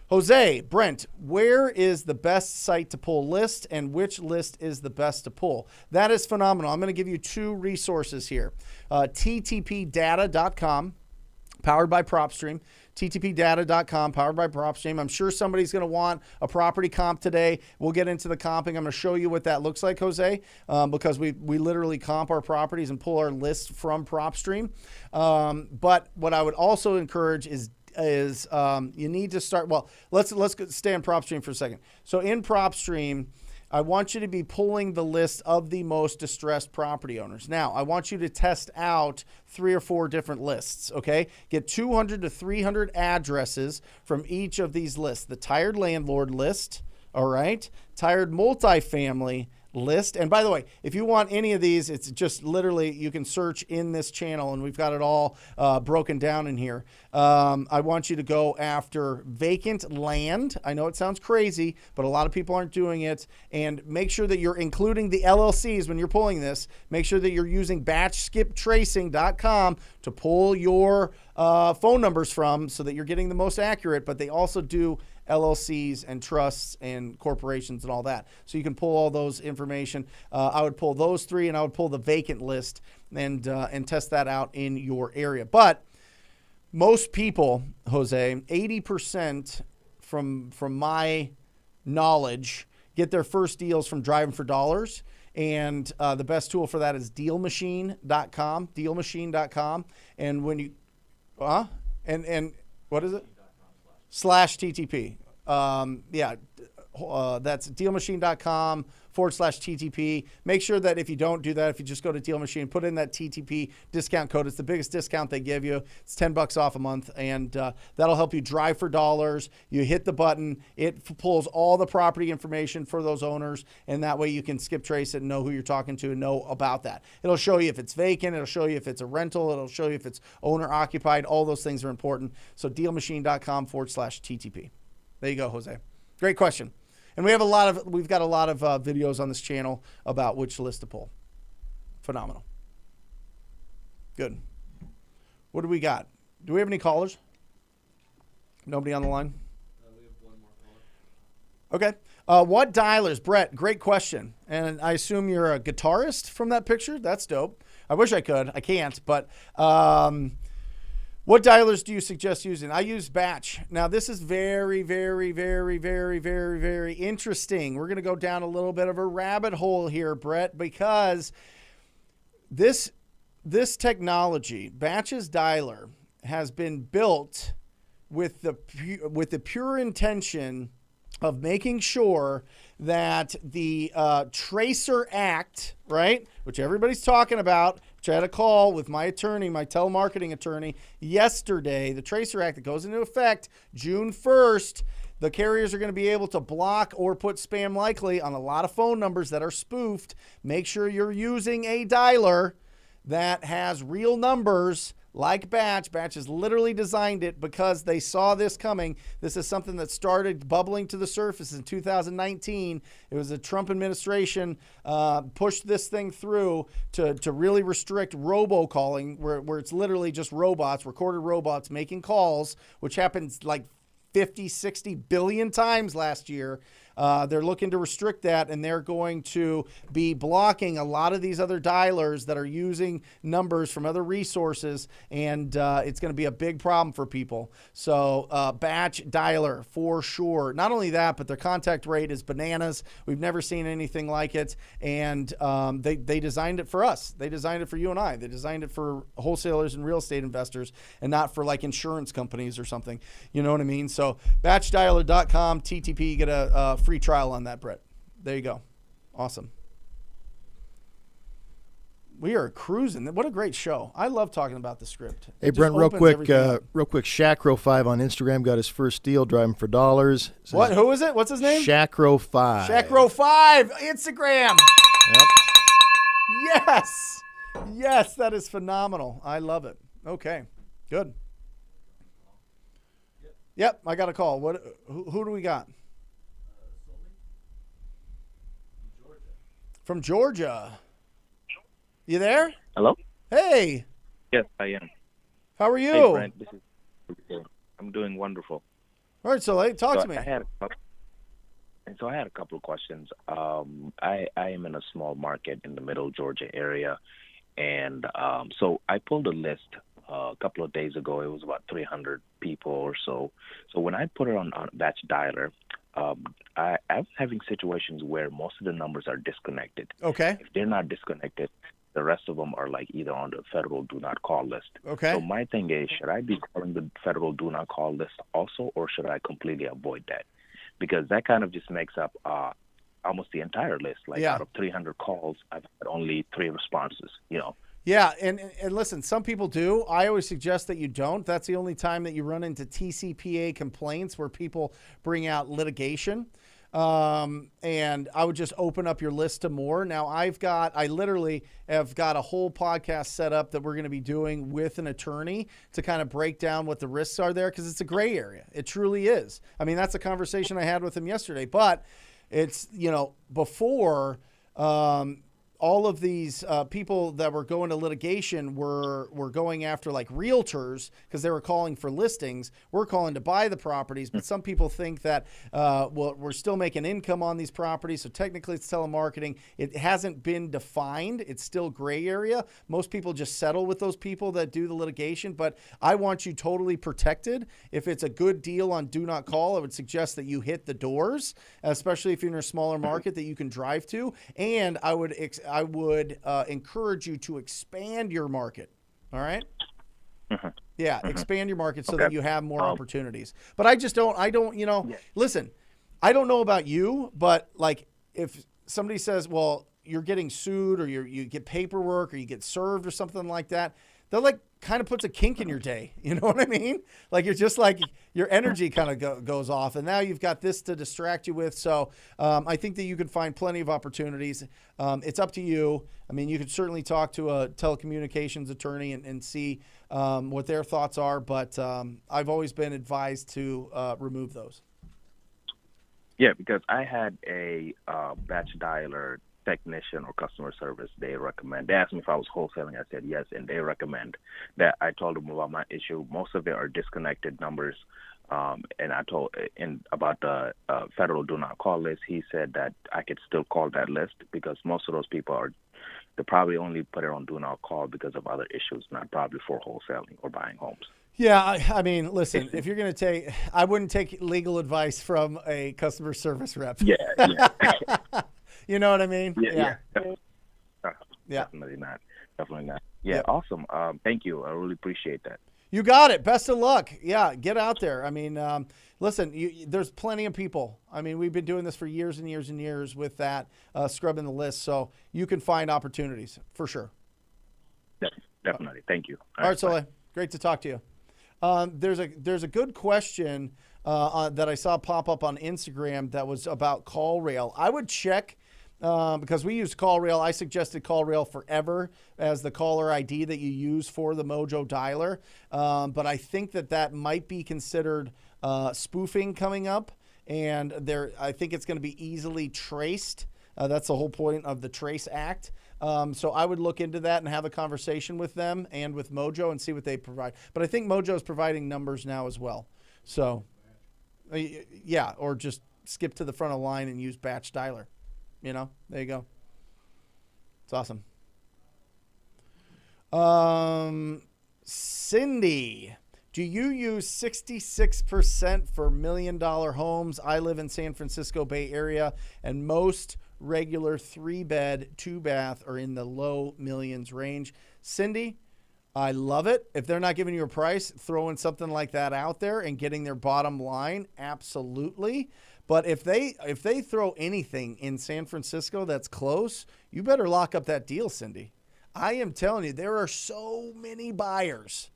Jose, Brent, where is the best site to pull list, and which list is the best to pull? That is phenomenal. I'm going to give you two resources here. TTPdata.com, powered by PropStream. TTPdata.com, powered by PropStream. I'm sure somebody's going to want a property comp today. We'll get into the comping. I'm going to show you what that looks like, Jose, because we literally comp our properties and pull our list from PropStream. But what I would also encourage is you need to start. Well, let's stay on PropStream for a second. So in PropStream, I want you to be pulling the list of the most distressed property owners. Now, I want you to test out 3 or 4 different lists, okay? Get 200 to 300 addresses from each of these lists. The tired landlord list, all right? Tired multifamily list. And by the way, if you want any of these, it's just literally, you can search in this channel and we've got it all broken down in here. I want you to go after vacant land. I know it sounds crazy, but a lot of people aren't doing it. And make sure that you're including the LLCs when you're pulling this. Make sure that you're using batchskiptracing.com to pull your phone numbers from so that you're getting the most accurate, but they also do LLCs and trusts and corporations and all that. So you can pull all those information. I would pull those 3 and I would pull the vacant list and test that out in your area. But most people, Jose, 80% from my knowledge, get their first deals from driving for dollars. And the best tool for that is dealmachine.com, dealmachine.com. And when you, and what is it? /TTP. That's dealmachine.com/TTP. Make sure that if you don't do that, if you just go to Deal Machine, put in that TTP discount code. It's the biggest discount they give you. It's $10 off a month, and that'll help you drive for dollars. You hit the button, it pulls all the property information for those owners, and that way you can skip trace it and know who you're talking to and know about that. It'll show you if it's vacant. It'll show you if it's a rental. It'll show you if it's owner occupied. All those things are important. So dealmachine.com/TTP. There you go, Jose. Great question. And we've got a lot of videos on this channel about which list to pull. Phenomenal. Good. What do we got? Do we have any callers? Nobody on the line? We have one more caller. Okay. What dialers? Brett, great question. And I assume you're a guitarist from that picture? That's dope. I wish I could. I can't. But what dialers do you suggest using? I use batch. Now, this is very, very, very, very, very, very interesting. We're going to go down a little bit of a rabbit hole here, Brett, because this technology, Batch's dialer, has been built with the pure intention of making sure that the Tracer Act, right, which everybody's talking about, which I had a call with my attorney, my telemarketing attorney, yesterday, the Tracer Act that goes into effect June 1st, the carriers are going to be able to block or put spam likely on a lot of phone numbers that are spoofed. Make sure you're using a dialer that has real numbers like Batch. Batch has literally designed it because they saw this coming. This is something that started bubbling to the surface in 2019. It was the Trump administration pushed this thing through to really restrict robocalling, where it's literally just robots, recorded robots making calls, which happens like 50, 60 billion times last year. They're looking to restrict that, and they're going to be blocking a lot of these other dialers that are using numbers from other resources, and it's going to be a big problem for people. So Batch dialer for sure. Not only that, but their contact rate is bananas. We've never seen anything like it, and they designed it for us. They designed it for you and I. They designed it for wholesalers and real estate investors, and not for like insurance companies or something. You know what I mean? So batchdialer.com, TTP, get a free trial on that, Brett. There you go. Awesome. We are cruising. What a great show. I love talking about the script. Hey, It just Brent, real opens quick, everything up. Shacro5 on Instagram got his first deal, driving for dollars. Says What? Who is it? What's his name? Shacro5. Shacro5, Instagram. Yep. Yes. Yes, that is phenomenal. I love it. Okay, good. Yep, I got a call. Who do we got? From Georgia. You there? Hello? Hey, Yes, I am. how are you? Hey, Brent, I'm doing wonderful. All right, Soleil, talk to me. I had a couple of questions. I am in a small market in the middle Georgia area, and so I pulled a list a couple of days ago. It was about 300 people or so. So when I put it on batch dialer, I'm having situations where most of the numbers are disconnected. Okay. If they're not disconnected, the rest of them are like either on the federal do not call list. Okay. So my thing is, should I be calling the federal do not call list also, or should I completely avoid that? Because that kind of just makes up almost the entire list. Like Yeah. out of 300 calls, I've had only 3 responses, Yeah, and listen, some people do. I always suggest that you don't. That's the only time that you run into TCPA complaints where people bring out litigation. And I would just open up your list to more. Now I literally have got a whole podcast set up that we're going to be doing with an attorney to kind of break down what the risks are there, because it's a gray area. It truly is. I mean, that's a conversation I had with him yesterday, but it's, before, all of these people that were going to litigation were going after like realtors because they were calling for listings. We're calling to buy the properties, but some people think that, we're still making income on these properties. So technically it's telemarketing. It hasn't been defined. It's still gray area. Most people just settle with those people that do the litigation, but I want you totally protected. If it's a good deal on do not call, I would suggest that you hit the doors, especially if you're in a smaller market that you can drive to. And I would encourage you to expand your market. All right. Yeah. Expand your market so that you have more opportunities. But I don't, listen, I don't know about you, but like if somebody says, well, you're getting sued or you get paperwork or you get served or something like that, that like kind of puts a kink in your day. You know what I mean? Like you're just like your energy kind of goes off, and now you've got this to distract you with. So I think that you can find plenty of opportunities. It's up to you. I mean, you could certainly talk to a telecommunications attorney and see what their thoughts are, but I've always been advised to remove those. Yeah, because I had a batch dialer technician or customer service. They asked me if I was wholesaling. I said yes, and they recommend that. I told them about my issue. Most of it are disconnected numbers, and I told about the federal do not call list. He said that I could still call that list because most of those people they probably only put it on do not call because of other issues, not probably for wholesaling or buying homes. Yeah, I mean, listen, if you're going to I wouldn't take legal advice from a customer service rep. Yeah. You know what I mean? Yeah. Definitely not. Yeah, awesome. Thank you. I really appreciate that. You got it. Best of luck. Yeah, get out there. I mean, listen, there's plenty of people. I mean, we've been doing this for years and years and years with that, scrubbing the list. So you can find opportunities for sure. Definitely. Thank you. All right, Soleil. Great to talk to you. There's a good question that I saw pop up on Instagram that was about CallRail. I would check because we use CallRail. I suggested CallRail forever as the caller ID that you use for the Mojo dialer. But I think that might be considered spoofing coming up, and I think it's going to be easily traced. That's the whole point of the Trace Act. So I would look into that and have a conversation with them and with Mojo and see what they provide. But I think Mojo is providing numbers now as well. So, yeah, or just skip to the front of the line and use batch dialer. There you go. It's awesome. Cindy, do you use 66% for $1 million homes? I live in San Francisco Bay Area, and most regular 3-bed, 2-bath are in the low millions range. Cindy, I love it. If they're not giving you a price, throwing something like that out there and getting their bottom line, absolutely. But if they throw anything in San Francisco that's close, you better lock up that deal, Cindy. I am telling you, there are so many buyers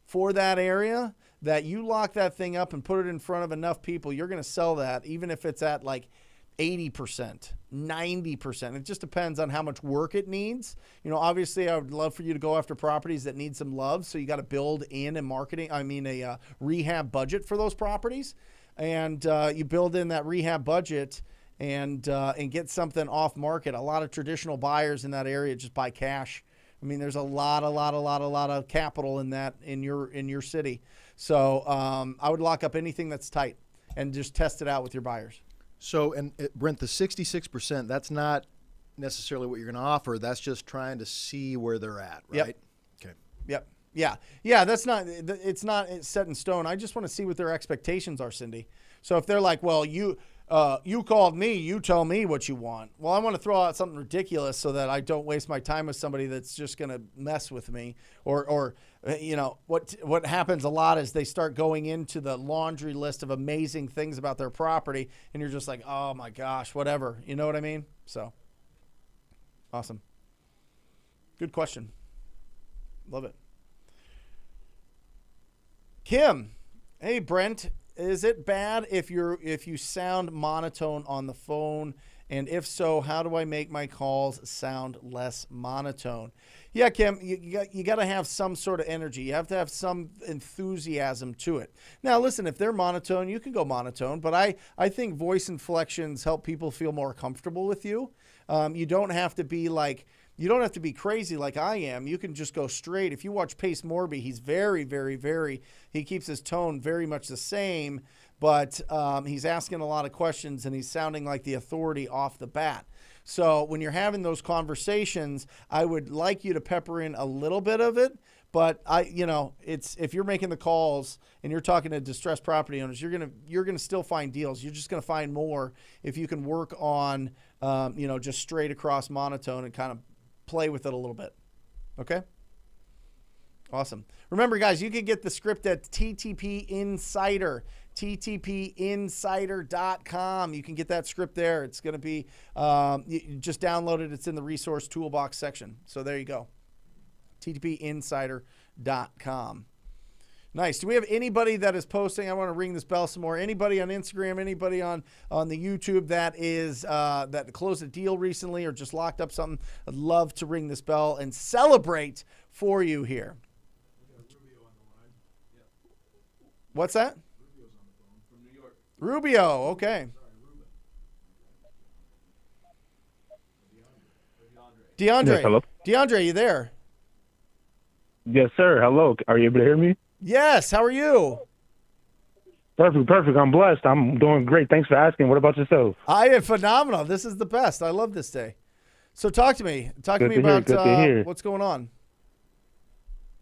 for that area that you lock that thing up and put it in front of enough people, you're going to sell that, even if it's at like 80%, 90%. It just depends on how much work it needs. You know, obviously I would love for you to go after properties that need some love. So you got to build in a rehab budget for those properties. And you build in that rehab budget and get something off market. A lot of traditional buyers in that area just buy cash. I mean, there's a lot of capital in that in your city. So I would lock up anything that's tight and just test it out with your buyers. So, and Brent, the 66%, that's not necessarily what you're going to offer. That's just trying to see where they're at, right? Yep. Okay. Yep. Yeah. It's not set in stone. I just want to see what their expectations are, Cindy. So if they're like, well, you called me, you tell me what you want. Well, I want to throw out something ridiculous so that I don't waste my time with somebody that's just going to mess with me. Or you know, what happens a lot is they start going into the laundry list of amazing things about their property, and you're just like, oh my gosh, whatever. You know what I mean? So awesome. Good question. Love it. Kim, hey Brent. Is it bad if you sound monotone on the phone? And if so, how do I make my calls sound less monotone? Yeah, Kim, you got to have some sort of energy. You have to have some enthusiasm to it. Now, listen, if they're monotone, you can go monotone. But I think voice inflections help people feel more comfortable with you. You don't have to be like... You don't have to be crazy like I am. You can just go straight. If you watch Pace Morby, he's he keeps his tone very much the same, but he's asking a lot of questions and he's sounding like the authority off the bat. So when you're having those conversations, I would like you to pepper in a little bit of it. But if you're making the calls and you're talking to distressed property owners, you're gonna still find deals. You're just gonna find more if you can work on just straight across monotone and kind of play with it a little bit. Okay? Awesome. Remember, guys, you can get the script at TTP Insider, ttpinsider.com. You can get that script there. It's going to be, you just download it. It's in the resource toolbox section. So there you go. ttpinsider.com. Nice. Do we have anybody that is posting? I want to ring this bell some more. Anybody on Instagram, anybody on the YouTube that is that closed a deal recently or just locked up something? I'd love to ring this bell and celebrate for you here. Rubio on the line. Yep. What's that? Rubio's on the phone from New York. Rubio. Okay. DeAndre. Yes, hello? DeAndre, you there? Yes, sir. Hello. Are you able to hear me? Yes. How are you? Perfect. I'm blessed. I'm doing great. Thanks for asking. What about yourself? I am phenomenal. This is the best. I love this day. So talk to me. Talk to me about what's going on.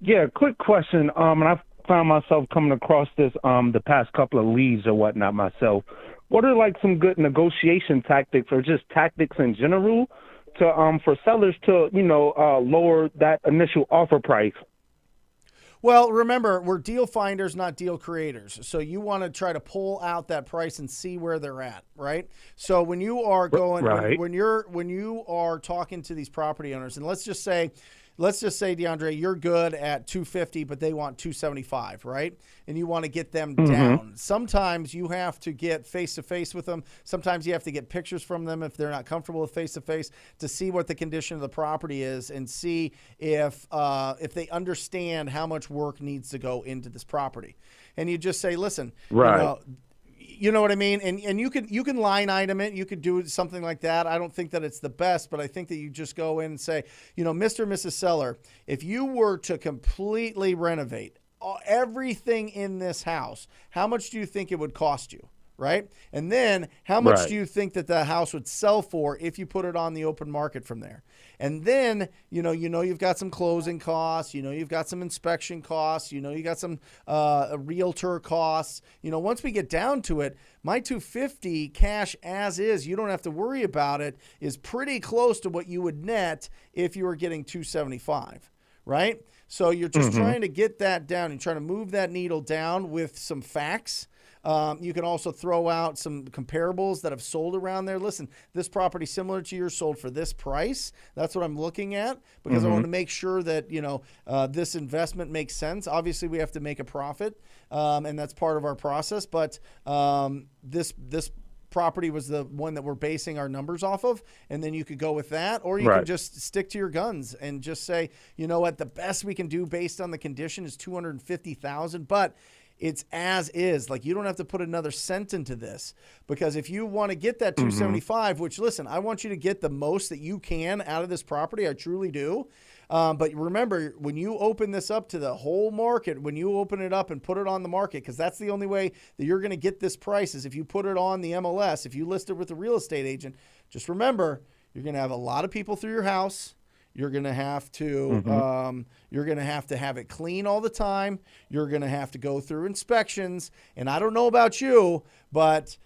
Yeah, quick question. And I found myself coming across this the past couple of leads or whatnot myself. What are like some good negotiation tactics or just tactics in general to for sellers to lower that initial offer price? Well, remember, we're deal finders, not deal creators. So you want to try to pull out that price and see where they're at, right? So when you are going, right. when you are talking to these property owners, and let's just say, DeAndre, you're good at 250, but they want 275, right? And you want to get them down. Sometimes you have to get face-to-face with them. Sometimes you have to get pictures from them if they're not comfortable with face-to-face to see what the condition of the property is and see if they understand how much work needs to go into this property. And you just say, listen, right. You know what I mean? And you can line item it. You could do something like that. I don't think that it's the best, but I think that you just go in and say, Mr. and Mrs. Seller, if you were to completely renovate everything in this house, how much do you think it would cost you? Right? And then how much do you think that the house would sell for if you put it on the open market from there? And then, you've got some closing costs, you've got some inspection costs, you got some realtor costs. Once we get down to it, my 250 cash as is, you don't have to worry about it, is pretty close to what you would net if you were getting 275, right? So you're just trying to get that down and trying to move that needle down with some facts. You can also throw out some comparables that have sold around there. Listen, this property similar to yours sold for this price. That's what I'm looking at because I want to make sure that, this investment makes sense. Obviously, we have to make a profit, and that's part of our process. But this property was the one that we're basing our numbers off of, and then you could go with that, or you can just stick to your guns and just say, you know what, the best we can do based on the condition is $250,000, but it's as is. Like, you don't have to put another cent into this, because if you want to get that 275, which, listen, I want you to get the most that you can out of this property. I truly do. But remember, when you open this up to the whole market, when you open it up and put it on the market, because that's the only way that you're going to get this price is if you put it on the MLS, if you list it with a real estate agent. Just remember, you're going to have a lot of people through your house. You're going to have to have it clean all the time. You're going to have to go through inspections. And I don't know about you, but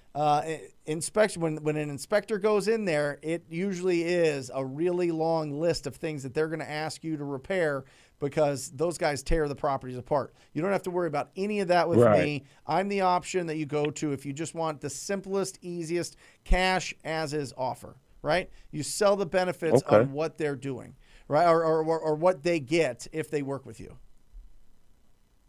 inspection, when an inspector goes in there, it usually is a really long list of things that they're going to ask you to repair, because those guys tear the properties apart. You don't have to worry about any of that with me. I'm the option that you go to if you just want the simplest, easiest cash as is offer, right? You sell the benefits on what they're doing, right? Or what they get if they work with you.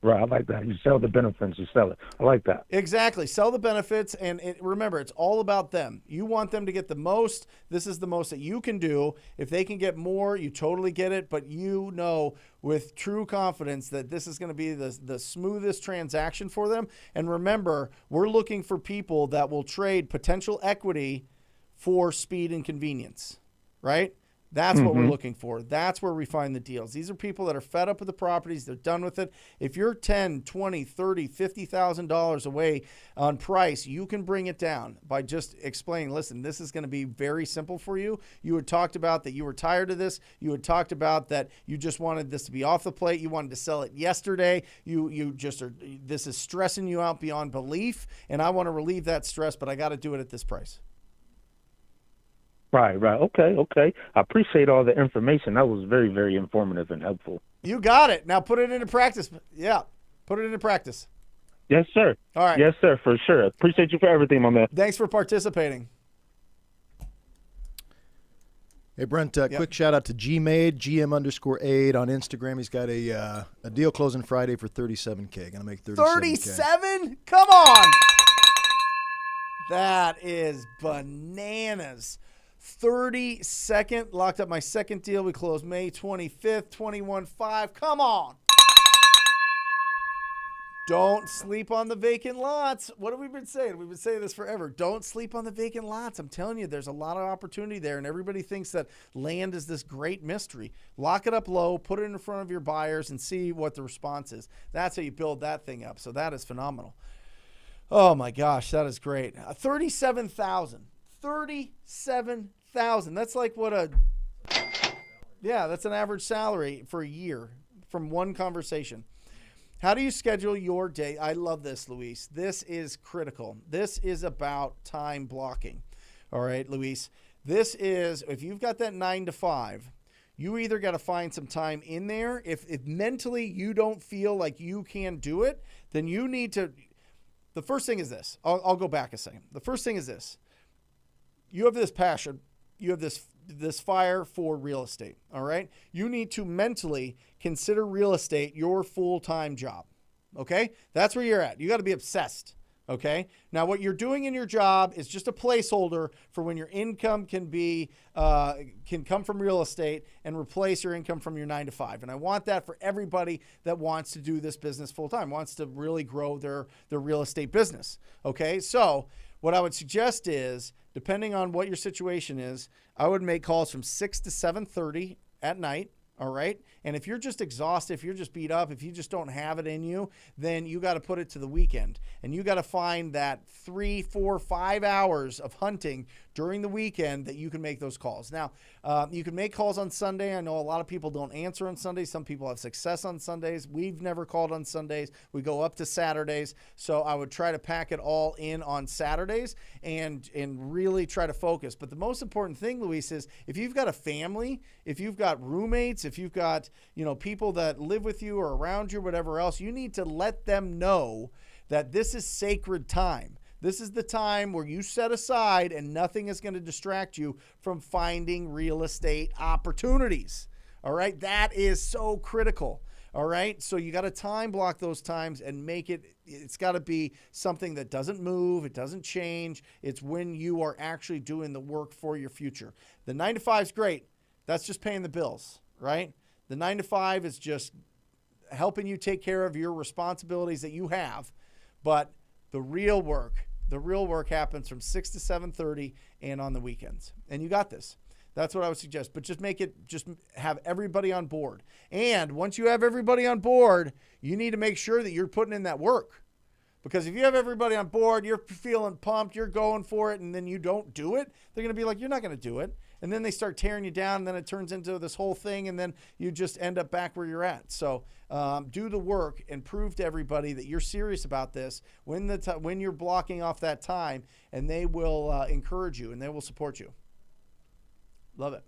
Right, I like that. You sell the benefits, you sell it. I like that. Exactly. Sell the benefits, and remember, it's all about them. You want them to get the most. This is the most that you can do. If they can get more, you totally get it, but you know with true confidence that this is going to be the smoothest transaction for them. And remember, we're looking for people that will trade potential equity for speed and convenience, right? That's what we're looking for. That's where we find the deals. These are people that are fed up with the properties. They're done with it. If you're $10, $20, $30, $50,000 away on price, you can bring it down by just explaining, listen, this is going to be very simple for you. You had talked about that you were tired of this. You had talked about that you just wanted this to be off the plate. You wanted to sell it yesterday. You just are, this is stressing you out beyond belief, and I want to relieve that stress, but I got to do it at this price. Right. Okay. I appreciate all the information. That was very, very informative and helpful. You got it. Now put it into practice. Yeah, put it into practice. Yes, sir. All right. Yes, sir, for sure. Appreciate you for everything, my man. Thanks for participating. Hey, Brent, quick shout out to GMade, GM_aid on Instagram. He's got a deal closing Friday for $37K. Going to make $37K. 37? Come on. That is bananas. 32nd, locked up my second deal. We closed May 25th, 21.5. Come on. Don't sleep on the vacant lots. What have we been saying? We've been saying this forever. Don't sleep on the vacant lots. I'm telling you, there's a lot of opportunity there, and everybody thinks that land is this great mystery. Lock it up low, put it in front of your buyers, and see what the response is. That's how you build that thing up. So that is phenomenal. Oh, my gosh, that is great. 37,000. 37,000. That's like that's an average salary for a year from one conversation. How do you schedule your day? I love this, Luis. This is critical. This is about time blocking. All right, Luis. This is, if you've got that 9 to 5, you either got to find some time in there. If mentally you don't feel like you can do it, then you need to. The first thing is this. I'll go back a second. The first thing is this. You have this passion. You have this fire for real estate, all right? You need to mentally consider real estate your full-time job, okay? That's where you're at. You got to be obsessed, okay? Now, what you're doing in your job is just a placeholder for when your income can come from real estate and replace your income from your 9 to 5. And I want that for everybody that wants to do this business full-time, wants to really grow their real estate business, okay? So what I would suggest is, depending on what your situation is, I would make calls from 6 to 7:30 at night, all right? And if you're just exhausted, if you're just beat up, if you just don't have it in you, then you got to put it to the weekend. And you got to find that 3, 4, 5 hours of hunting during the weekend that you can make those calls. Now, you can make calls on Sunday. I know a lot of people don't answer on Sundays. Some people have success on Sundays. We've never called on Sundays. We go up to Saturdays. So I would try to pack it all in on Saturdays and really try to focus. But the most important thing, Luis, is if you've got a family, if you've got roommates, if you've got people that live with you or around you, whatever else, you need to let them know that this is sacred time. This is the time where you set aside and nothing is going to distract you from finding real estate opportunities. All right. That is so critical. All right. So you got to time block those times and it's got to be something that doesn't move. It doesn't change. It's when you are actually doing the work for your future. The 9 to 5 is great. That's just paying the bills, right? The 9 to 5 is just helping you take care of your responsibilities that you have. But the real work happens from 6 to 7:30 and on the weekends. And you got this. That's what I would suggest. But just have everybody on board. And once you have everybody on board, you need to make sure that you're putting in that work. Because if you have everybody on board, you're feeling pumped, you're going for it, and then you don't do it, they're going to be like, you're not going to do it. And then they start tearing you down, and then it turns into this whole thing, and then you just end up back where you're at. So do the work and prove to everybody that you're serious about this when you're blocking off that time, and they will encourage you, and they will support you. Love it.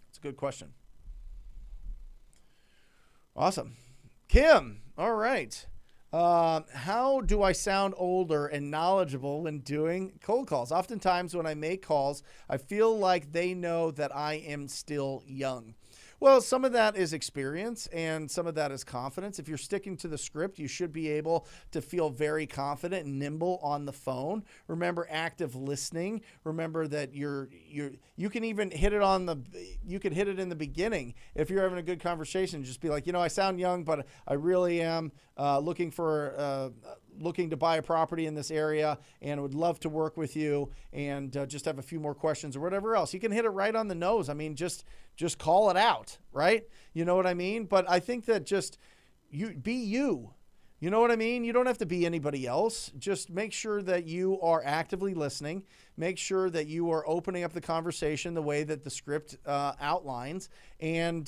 It's a good question. Awesome. Kim, all right. How do I sound older and knowledgeable when doing cold calls? Oftentimes when I make calls, I feel like they know that I am still young. Well, some of that is experience and some of that is confidence. If you're sticking to the script, you should be able to feel very confident and nimble on the phone. Remember active listening. Remember that you can even hit it in the beginning. If you're having a good conversation, just be like, I sound young, but I really am looking to buy a property in this area and would love to work with you and just have a few more questions or whatever else. You can hit it right on the nose. I mean, just call it out, right? You know what I mean? But I think that just be you. You know what I mean? You don't have to be anybody else. Just make sure that you are actively listening. Make sure that you are opening up the conversation the way that the script outlines, and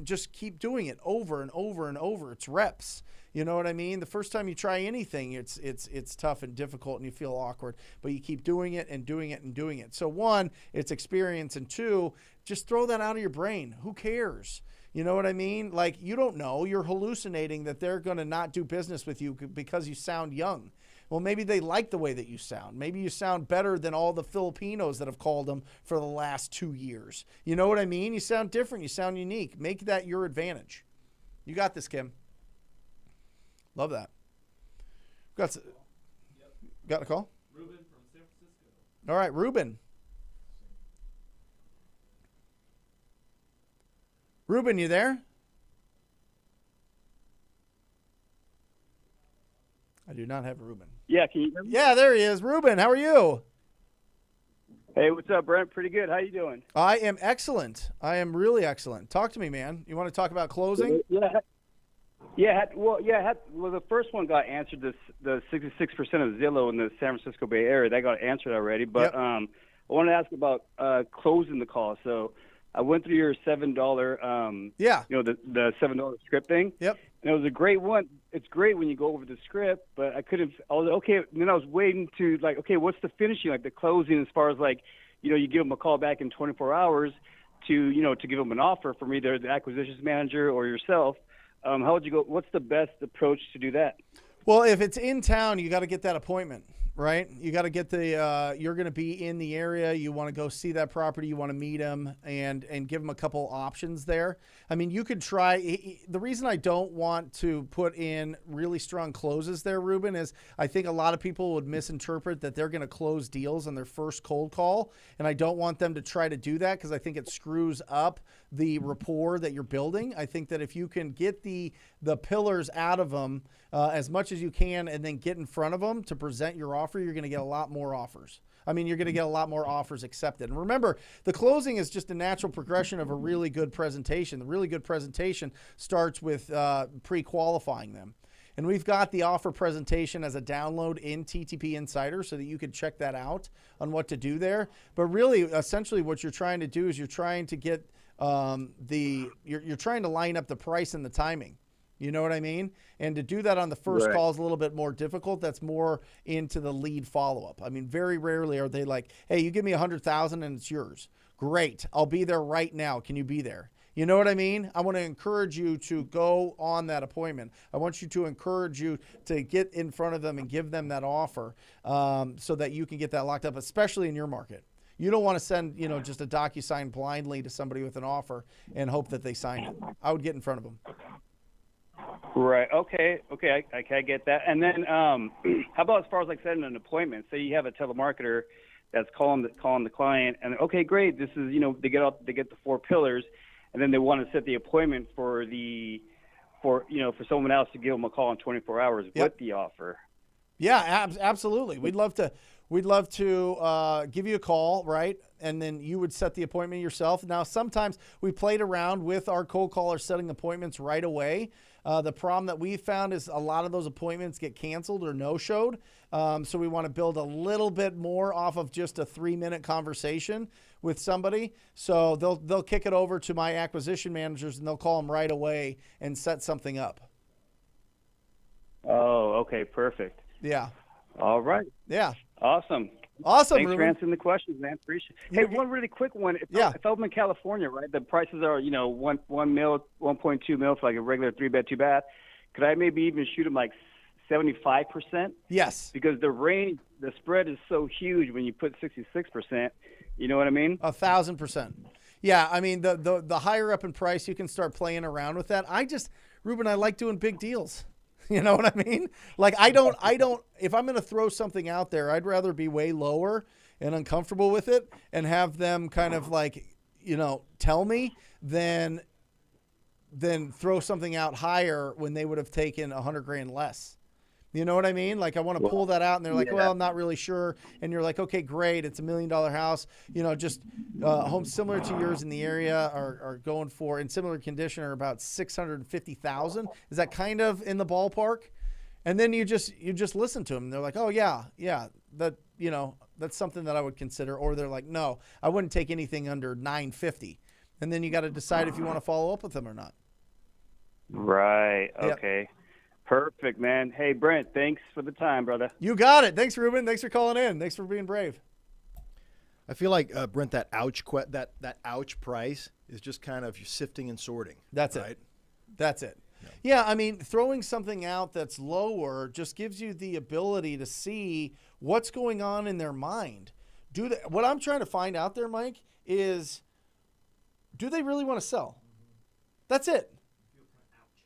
just keep doing it over and over and over. It's reps. You know what I mean? The first time you try anything, it's tough and difficult and you feel awkward, but you keep doing it and doing it and doing it. So one, it's experience, and two, just throw that out of your brain. Who cares? You know what I mean? Like, you don't know. You're hallucinating that they're going to not do business with you because you sound young. Well, maybe they like the way that you sound. Maybe you sound better than all the Filipinos that have called them for the last 2 years. You know what I mean? You sound different. You sound unique. Make that your advantage. You got this, Kim. Love that. Got a call? Ruben from San Francisco. All right, Ruben. Ruben, you there? I do not have Ruben. Yeah, can you hear me? Yeah, there he is. Ruben, how are you? Hey, what's up, Brent? Pretty good. How you doing? I am excellent. I am really excellent. Talk to me, man. You want to talk about closing? Well, the first one got answered. The 66% of Zillow in the San Francisco Bay Area, that got answered already. But Yep. I wanted to ask about closing the call. So I went through your $7, the $7 script thing. Yep. And it was a great one. It's great when you go over the script, but I was okay. And then I was waiting to what's the finishing, like the closing, as far as you give them a call back in 24 hours to give them an offer from either the acquisitions manager or yourself. How would you go? What's the best approach to do that? Well, if it's in town, you got to get that appointment, right? You got to get you're going to be in the area. You want to go see that property. You want to meet them and give them a couple options there. I mean, you could try. The reason I don't want to put in really strong closes there, Ruben, is I think a lot of people would misinterpret that they're going to close deals on their first cold call. And I don't want them to try to do that because I think it screws up the rapport that you're building. I think that if you can get the pillars out of them as much as you can and then get in front of them to present your offer, you're going to get a lot more offers. I mean, you're going to get a lot more offers accepted. And remember, the closing is just a natural progression of a really good presentation. The really good presentation starts with pre-qualifying them. And we've got the offer presentation as a download in TTP Insider so that you can check that out on what to do there. But really, essentially what you're trying to do is you're trying to get you're trying to line up the price and the timing. You know what I mean? And to do that on the first call is a little bit more difficult. That's more into the lead follow-up. I mean, very rarely are they like, hey, you give me $100,000 and it's yours. Great. I'll be there right now. Can you be there? You know what I mean? I want to encourage you to go on that appointment. I want you to encourage you to get in front of them and give them that offer so that you can get that locked up, especially in your market. You don't want to send, just a DocuSign blindly to somebody with an offer and hope that they sign it. I would get in front of them. Right. Okay. I get that. And then, how about as far as like setting an appointment? Say you have a telemarketer that's calling the client, and okay, great. This is they get the 4 pillars, and then they want to set the appointment for someone else to give them a call in 24 hours with the offer. Yeah, absolutely. We'd love to give you a call, right? And then you would set the appointment yourself. Now, sometimes we played around with our cold callers setting appointments right away. The problem that we found is a lot of those appointments get canceled or no-showed. So we want to build a little bit more off of just a 3-minute conversation with somebody. So they'll kick it over to my acquisition managers and they'll call them right away and set something up. Oh, okay, perfect. Yeah. All right. Yeah. Awesome. Awesome, Thanks Ruben. for answering the questions, man. Appreciate it. Hey, one really quick one. If I'm in California, right, the prices are, 1 mil, 1.2 mil for like a regular 3-bed, 2-bath. Could I maybe even shoot them like 75%? Yes. Because the spread is so huge when you put 66%. You know what I mean? 1,000%. Yeah, I mean, the higher up in price, you can start playing around with that. Ruben, I like doing big deals. You know what I mean? Like, I don't, if I'm going to throw something out there, I'd rather be way lower and uncomfortable with it and have them kind of like, tell me than throw something out higher when they would have taken $100,000 less. You know what I mean? Like, I want to pull that out and they're like, well, I'm not really sure. And you're like, okay, great. It's $1 million house. Just homes similar to yours in the area are going for, in similar condition, are about $650,000. Is that kind of in the ballpark? And then you just listen to them. And they're like, oh yeah, that, that's something that I would consider. Or they're like, no, I wouldn't take anything under $950. And then you got to decide if you want to follow up with them or not. Right. Okay. Yep. Perfect, man. Hey, Brent, thanks for the time, brother. You got it. Thanks, Ruben. Thanks for calling in. Thanks for being brave. I feel like, Brent, that ouch price is just kind of sifting and sorting. That's right? it. That's it. Yeah, I mean, throwing something out that's lower just gives you the ability to see what's going on in their mind. What I'm trying to find out there, Mike, is do they really want to sell? That's it.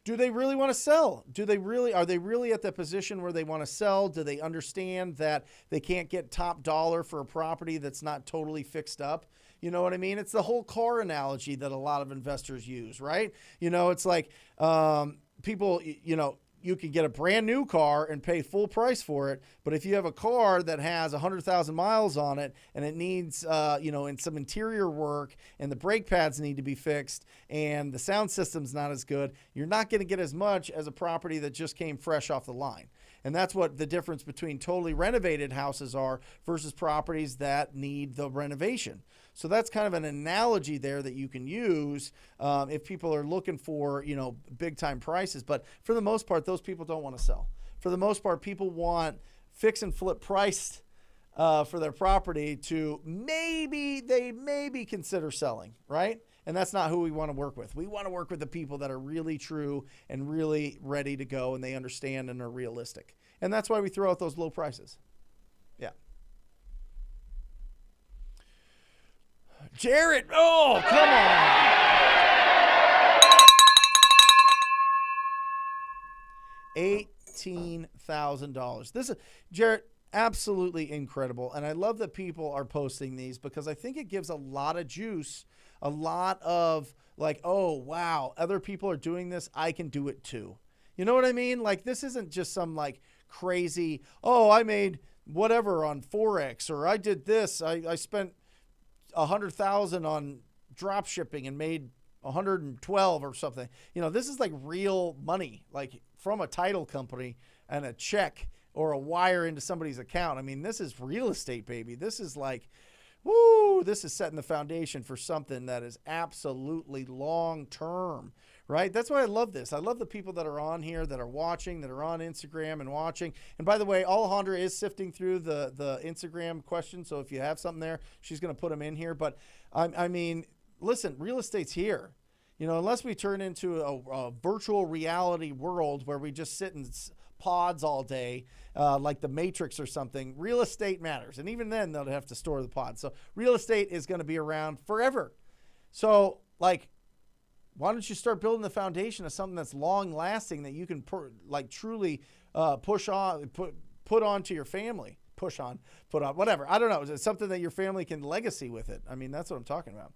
Do they really want to sell? Are they really at the position where they want to sell? Do they understand that they can't get top dollar for a property that's not totally fixed up? You know what I mean? It's the whole car analogy that a lot of investors use, right? It's like people, you can get a brand new car and pay full price for it. But if you have a car that has 100,000 miles on it and it needs, and some interior work and the brake pads need to be fixed and the sound system's not as good, you're not going to get as much as a property that just came fresh off the line. And that's what the difference between totally renovated houses are versus properties that need the renovation. So that's kind of an analogy there that you can use if people are looking for, big time prices. But for the most part, those people don't want to sell. For the most part, people want fix and flip price for their property to maybe consider selling, right? And that's not who we want to work with. We want to work with the people that are really true and really ready to go and they understand and are realistic. And that's why we throw out those low prices. Yeah. Jared, oh, come on. $18,000. This is, Jared, absolutely incredible. And I love that people are posting these because I think it gives a lot of juice, a lot of like, oh, wow, other people are doing this. I can do it too. You know what I mean? Like, this isn't just some like crazy, oh, I made whatever on Forex, or I did this. I spent 100,000 on drop shipping and made 112 or something. This is like real money, like from a title company and a check or a wire into somebody's account. I mean, this is real estate, baby. This is like, woo, this is setting the foundation for something that is absolutely long-term, right? That's why I love this. I love the people that are on here, that are watching, that are on Instagram and watching. And by the way, Alejandra is sifting through the Instagram questions. So if you have something there, she's going to put them in here. But I mean, listen, real estate's here. unless we turn into a virtual reality world where we just sit in pods all day, like the Matrix or something, real estate matters. And even then, they'll have to store the pods. So real estate is going to be around forever. So, like, why don't you start building the foundation of something that's long lasting that you can truly push on, put onto your family, put on, whatever. I don't know. It's something that your family can legacy with it. I mean, that's what I'm talking about.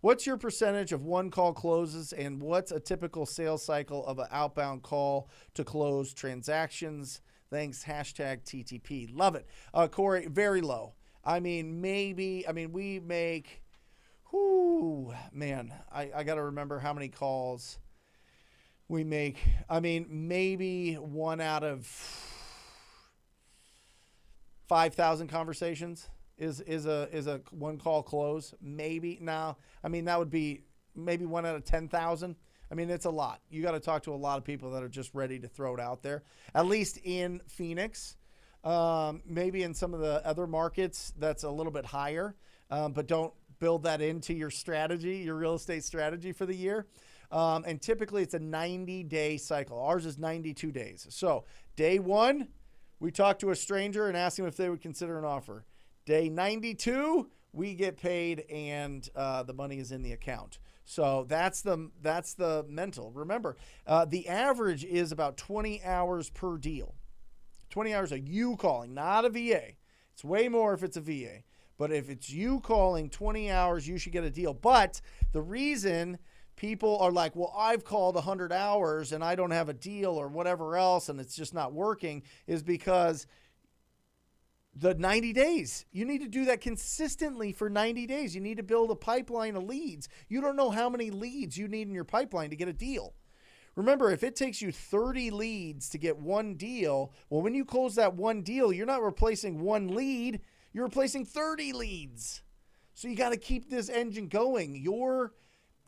What's your percentage of one call closes, and what's a typical sales cycle of an outbound call to close transactions? Thanks. #TTP. Love it. Corey, very low. I mean, we make, I got to remember how many calls we make. I mean, maybe 1 out of 5,000 conversations is a one call close. Maybe. No, I mean, that would be maybe 1 out of 10,000. I mean, it's a lot. You got to talk to a lot of people that are just ready to throw it out there, at least in Phoenix. Maybe in some of the other markets that's a little bit higher, but don't build that into your strategy, your real estate strategy for the year. And typically it's a 90-day cycle. Ours is 92 days. So day 1, we talk to a stranger and ask them if they would consider an offer. Day 92, we get paid and the money is in the account. So that's the mental. Remember, the average is about 20 hours per deal. 20 hours of you calling, not a VA. It's way more if it's a VA. But if it's you calling 20 hours, you should get a deal. But the reason people are like, well, I've called 100 hours and I don't have a deal or whatever else and it's just not working is because the 90 days. You need to do that consistently for 90 days. You need to build a pipeline of leads. You don't know how many leads you need in your pipeline to get a deal. Remember, if it takes you 30 leads to get one deal, well, when you close that one deal, you're not replacing one lead, you're replacing 30 leads. So you got to keep this engine going. Your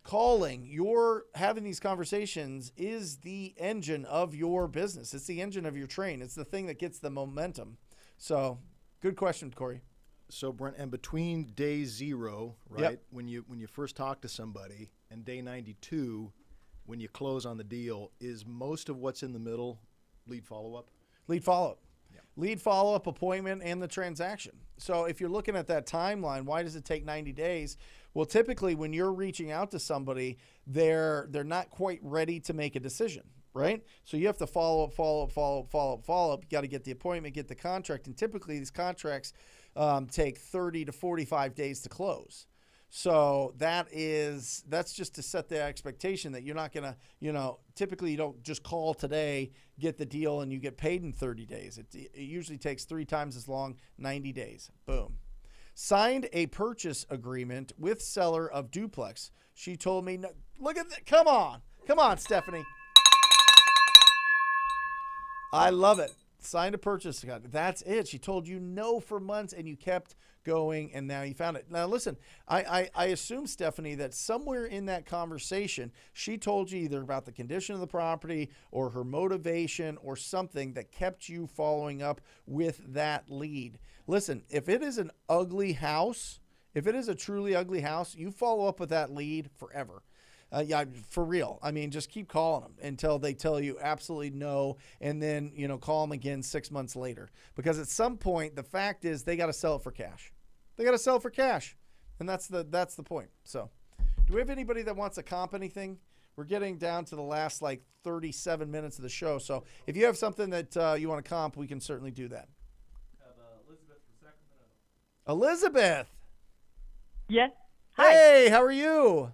calling, your having these conversations is the engine of your business. It's the engine of your train. It's the thing that gets the momentum. So good question, Corey. So Brent, and between day 0, right, Yep. when you first talk to somebody, and day 92, when you close on the deal, is most of what's in the middle lead follow-up? Lead follow-up. Yeah. Lead follow-up, appointment, and the transaction. So if you're looking at that timeline, why does it take 90 days? Well, typically when you're reaching out to somebody, they're not quite ready to make a decision, right? So you have to follow up. You got to get the appointment, get the contract, and typically these contracts take 30 to 45 days to close. So that's just to set the expectation that you're not going to, typically you don't just call today, get the deal, and you get paid in 30 days. It usually takes 3 times as long, 90 days. Boom. Signed a purchase agreement with seller of duplex. She told me, no, look at that. Come on, Stephanie. I love it. Signed a purchase. That's it. She told you no for months and you kept going and now you found it. Now listen, I assume, Stephanie, that somewhere in that conversation, she told you either about the condition of the property or her motivation or something that kept you following up with that lead. Listen, if it is an ugly house, if it is a truly ugly house, you follow up with that lead forever. Yeah, for real. I mean, just keep calling them until they tell you absolutely no, and then, call them again 6 months later. Because at some point, the fact is they got to sell it for cash. They got to sell it for cash, and that's the point. So, do we have anybody that wants to comp anything? We're getting down to the last 37 minutes of the show. So, if you have something that you want to comp, we can certainly do that. Have Elizabeth from Sacramento. Elizabeth. Yes. Hi. Hey, how are you?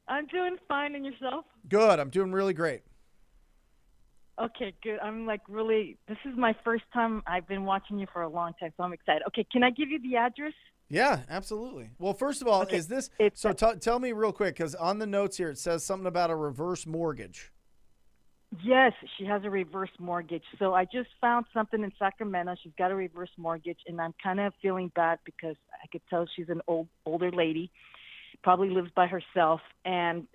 I'm doing fine, and yourself? Good. I'm doing really great. Okay, good. I'm this is my first time. I've been watching you for a long time, so I'm excited. Okay, can I give you the address? Yeah, absolutely. Well, first of all, Okay, is this, so tell me real quick, because on the notes here, it says something about a reverse mortgage. Yes, she has a reverse mortgage. So I just found something in Sacramento. She's got a reverse mortgage, and I'm kind of feeling bad because I could tell she's an older lady, probably lives by herself, and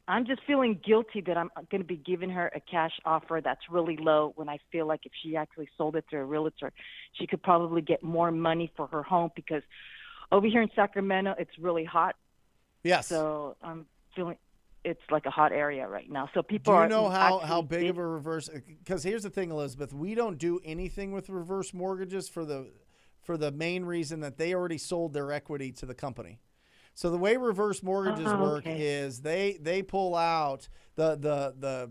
I'm just feeling guilty that I'm going to be giving her a cash offer that's really low when I feel like if she actually sold it to a realtor, she could probably get more money for her home because over here in Sacramento, it's really hot. Yes. So I'm feeling it's like a hot area right now. So Do people you are know how actually big of a reverse? Because here's the thing, Elizabeth, we don't do anything with reverse mortgages for the main reason that they already sold their equity to the company. So the way reverse mortgages work is they pull out the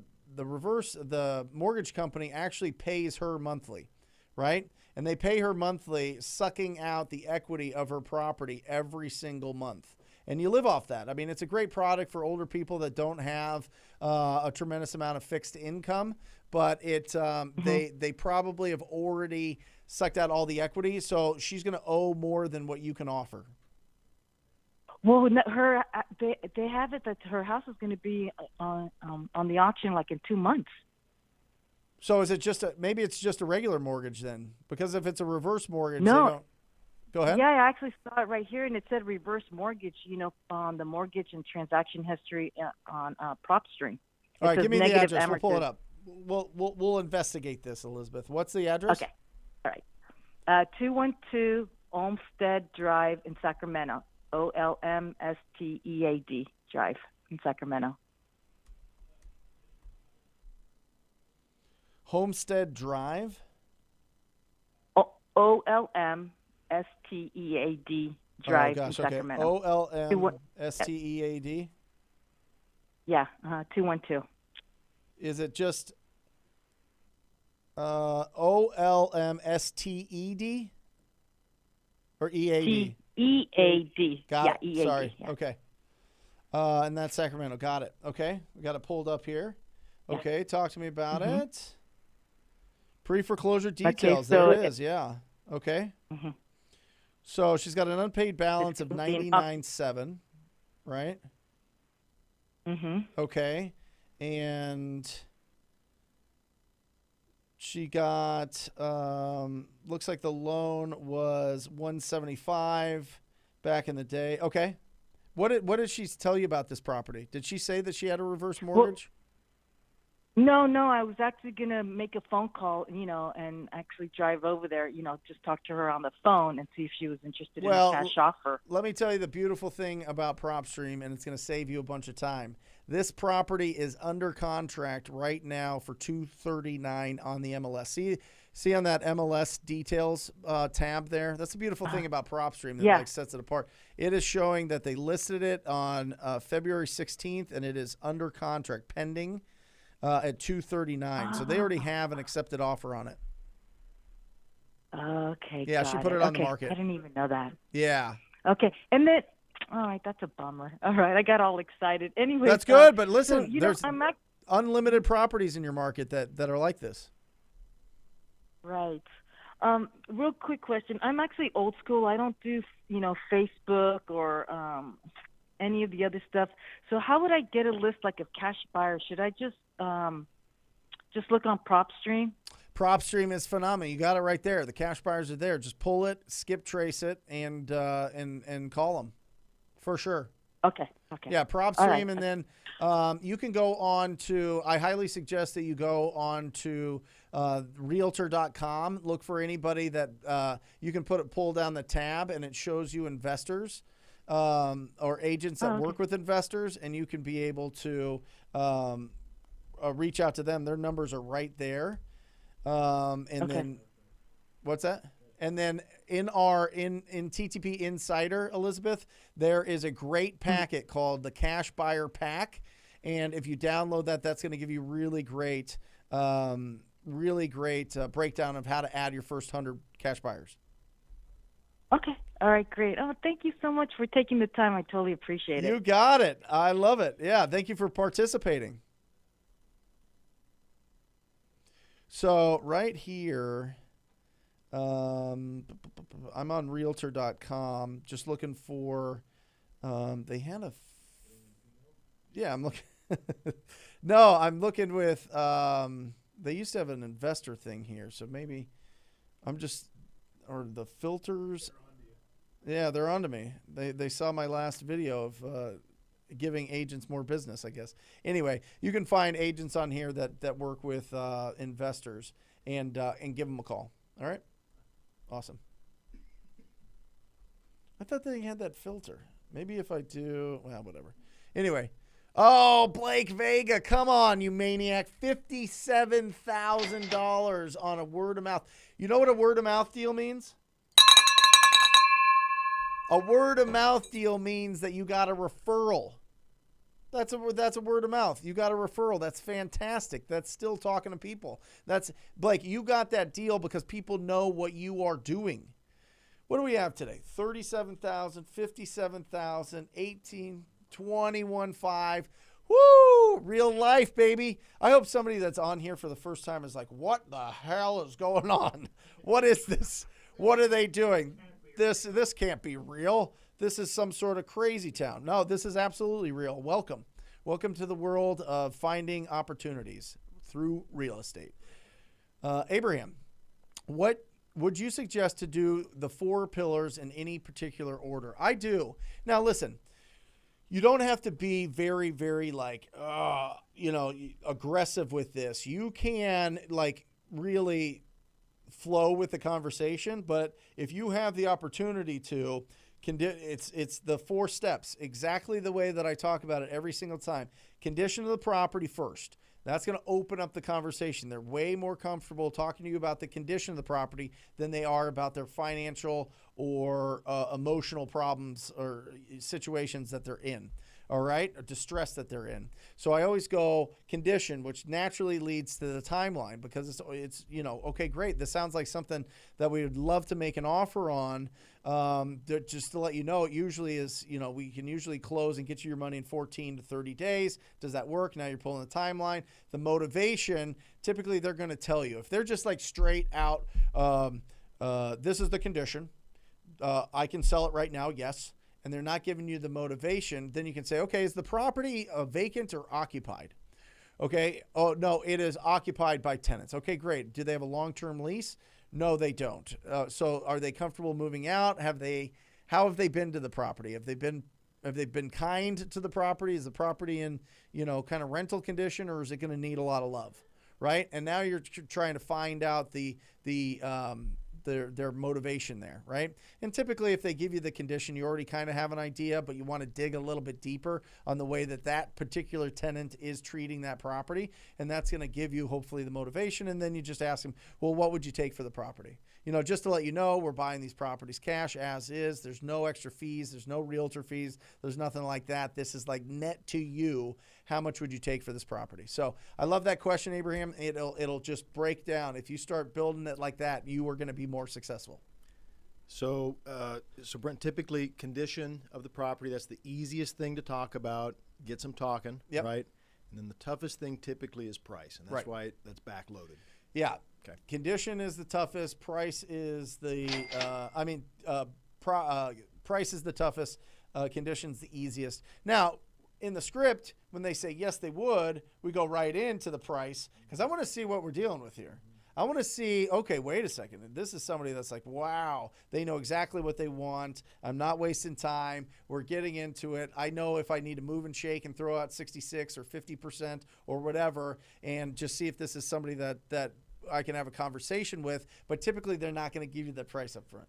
mortgage company actually pays her monthly, right? And they pay her monthly, sucking out the equity of her property every single month. And you live off that. I mean, it's a great product for older people that don't have a tremendous amount of fixed income, but they probably have already sucked out all the equity, so she's going to owe more than what you can offer. Well, they have it that her house is going to be on the auction like in 2 months. So is it maybe it's just a regular mortgage then? Because if it's a reverse mortgage, no. They don't. Go ahead. Yeah, I actually saw it right here, and it said reverse mortgage, on the mortgage and transaction history on PropStream. All right, give me the address. We'll pull it up. We'll investigate this, Elizabeth. What's the address? Okay. All right. 212 Olmsted Drive in Sacramento. Olmstead Drive in Sacramento. Homestead Drive? Olmstead Drive in Sacramento. Olmstead? Yeah, 212. Is it just Olmsted? Or EAD? EAD. Got it. EAD. Sorry. Yeah. Okay. And that's Sacramento. Got it. Okay. We got it pulled up here. Okay. Yeah. Talk to me about it. Pre-foreclosure details. Okay, so there it is. Yeah. Okay. Mm-hmm. So she's got an unpaid balance of $99,700, right? Mm-hmm. Okay. And she got, looks like the loan was $175 back in the day. Okay. What did she tell you about this property? Did she say that she had a reverse mortgage? No. I was actually going to make a phone call, and actually drive over there, just talk to her on the phone and see if she was interested in a cash offer. Let me tell you the beautiful thing about PropStream, and it's going to save you a bunch of time. This property is under contract right now for $239 on the MLS. See on that MLS details tab there? That's the beautiful thing about PropStream that sets it apart. It is showing that they listed it on February 16th, and it is under contract pending at $239. So they already have an accepted offer on it. Okay. Yeah, she put it on the market. I didn't even know that. Yeah. Okay, and then. All right, that's a bummer. All right, I got all excited. Anyway, that's good, but listen, so, there's unlimited properties in your market that are like this. Right. Real quick question. I'm actually old school. I don't do, Facebook or any of the other stuff. So how would I get a list like of cash buyers? Should I just look on PropStream? PropStream is phenomenal. You got it right there. The cash buyers are there. Just pull it, skip trace it, and call them. For sure. Okay. Yeah, PropStream, right. And then you can go on to, I highly suggest that you go on to Realtor.com. Look for anybody that you can pull down the tab, and it shows you investors or agents that work with investors, and you can be able to reach out to them. Their numbers are right there. Then, what's that? And then in TTP Insider, Elizabeth, there is a great packet called the Cash Buyer Pack. And if you download that, that's going to give you really great breakdown of how to add your first 100 cash buyers. Okay. All right, great. Oh, thank you so much for taking the time. I totally appreciate it. You got it. I love it. Yeah, thank you for participating. So right here... I'm on Realtor.com, just looking for. They had a. I'm looking. No, I'm looking with. They used to have an investor thing here, so maybe I'm just. Or the filters. Yeah, they're onto me. They saw my last video of giving agents more business, I guess. Anyway, you can find agents on here that work with investors and give them a call. All right. Awesome. I thought they had that filter. Maybe if I do, well, whatever. Anyway, Oh, Blake Vega, come on, you maniac. $57,000 on a word of mouth. You know what a word of mouth deal means? A word of mouth deal means that you got a referral. That's a word of mouth. You got a referral. That's fantastic. That's still talking to people. That's Blake, you got that deal because people know what you are doing. What do we have today? 37,000, 57,000, 18, 21.5. Woo! Real life, baby. I hope somebody that's on here for the first time is like, what the hell is going on? What is this? What are they doing? This can't be real. This is some sort of crazy town. No, this is absolutely real. Welcome. Welcome to the world of finding opportunities through real estate. Abraham, what would you suggest to do the 4 pillars in any particular order? I do. Now, listen, you don't have to be very, very aggressive with this. You can really flow with the conversation, but if you have the opportunity to, it's the 4 steps, exactly the way that I talk about it every single time. Condition of the property first. That's going to open up the conversation. They're way more comfortable talking to you about the condition of the property than they are about their financial or emotional problems or situations that they're in. All right, or distress that they're in. So I always go condition, which naturally leads to the timeline, because it's okay, great. This sounds like something that we would love to make an offer on. Just to let you know, it usually is, we can usually close and get you your money in 14 to 30 days. Does that work? Now you're pulling the timeline. The motivation, typically they're going to tell you. If they're just like straight out, this is the condition. I can sell it right now, yes. And they're not giving you the motivation, then you can say, okay, is the property vacant or occupied? Okay. Oh, no, it is occupied by tenants. Okay, great. Do they have a long-term lease? No, they don't. So are they comfortable moving out? How have they been to the property? Have they been kind to the property? Is the property in, kind of rental condition, or is it going to need a lot of love? Right. And now you're trying to find out their motivation there, right? And typically if they give you the condition, you already kind of have an idea, but you want to dig a little bit deeper on the way that particular tenant is treating that property. And that's going to give you hopefully the motivation. And then you just ask them, well, what would you take for the property? Just to let you know, we're buying these properties cash as is. There's no extra fees. There's no realtor fees. There's nothing like that. This is like net to you. How much would you take for this property? So I love that question, Abraham. It'll just break down. If you start building it like that, you are going to be more successful. So Brent, typically condition of the property, that's the easiest thing to talk about. Get some talking, yep. Right? And then the toughest thing typically is price, and that's why that's backloaded. Yeah. Okay. Condition is the toughest. Price is price is the toughest. Condition's the easiest. Now, in the script, when they say yes, they would, we go right into the price, because I want to see what we're dealing with here. I want to see, okay, wait a second. This is somebody that's like, wow, they know exactly what they want. I'm not wasting time. We're getting into it. I know if I need to move and shake and throw out 66 or 50% or whatever, and just see if this is somebody that I can have a conversation with. But typically they're not going to give you the price up front.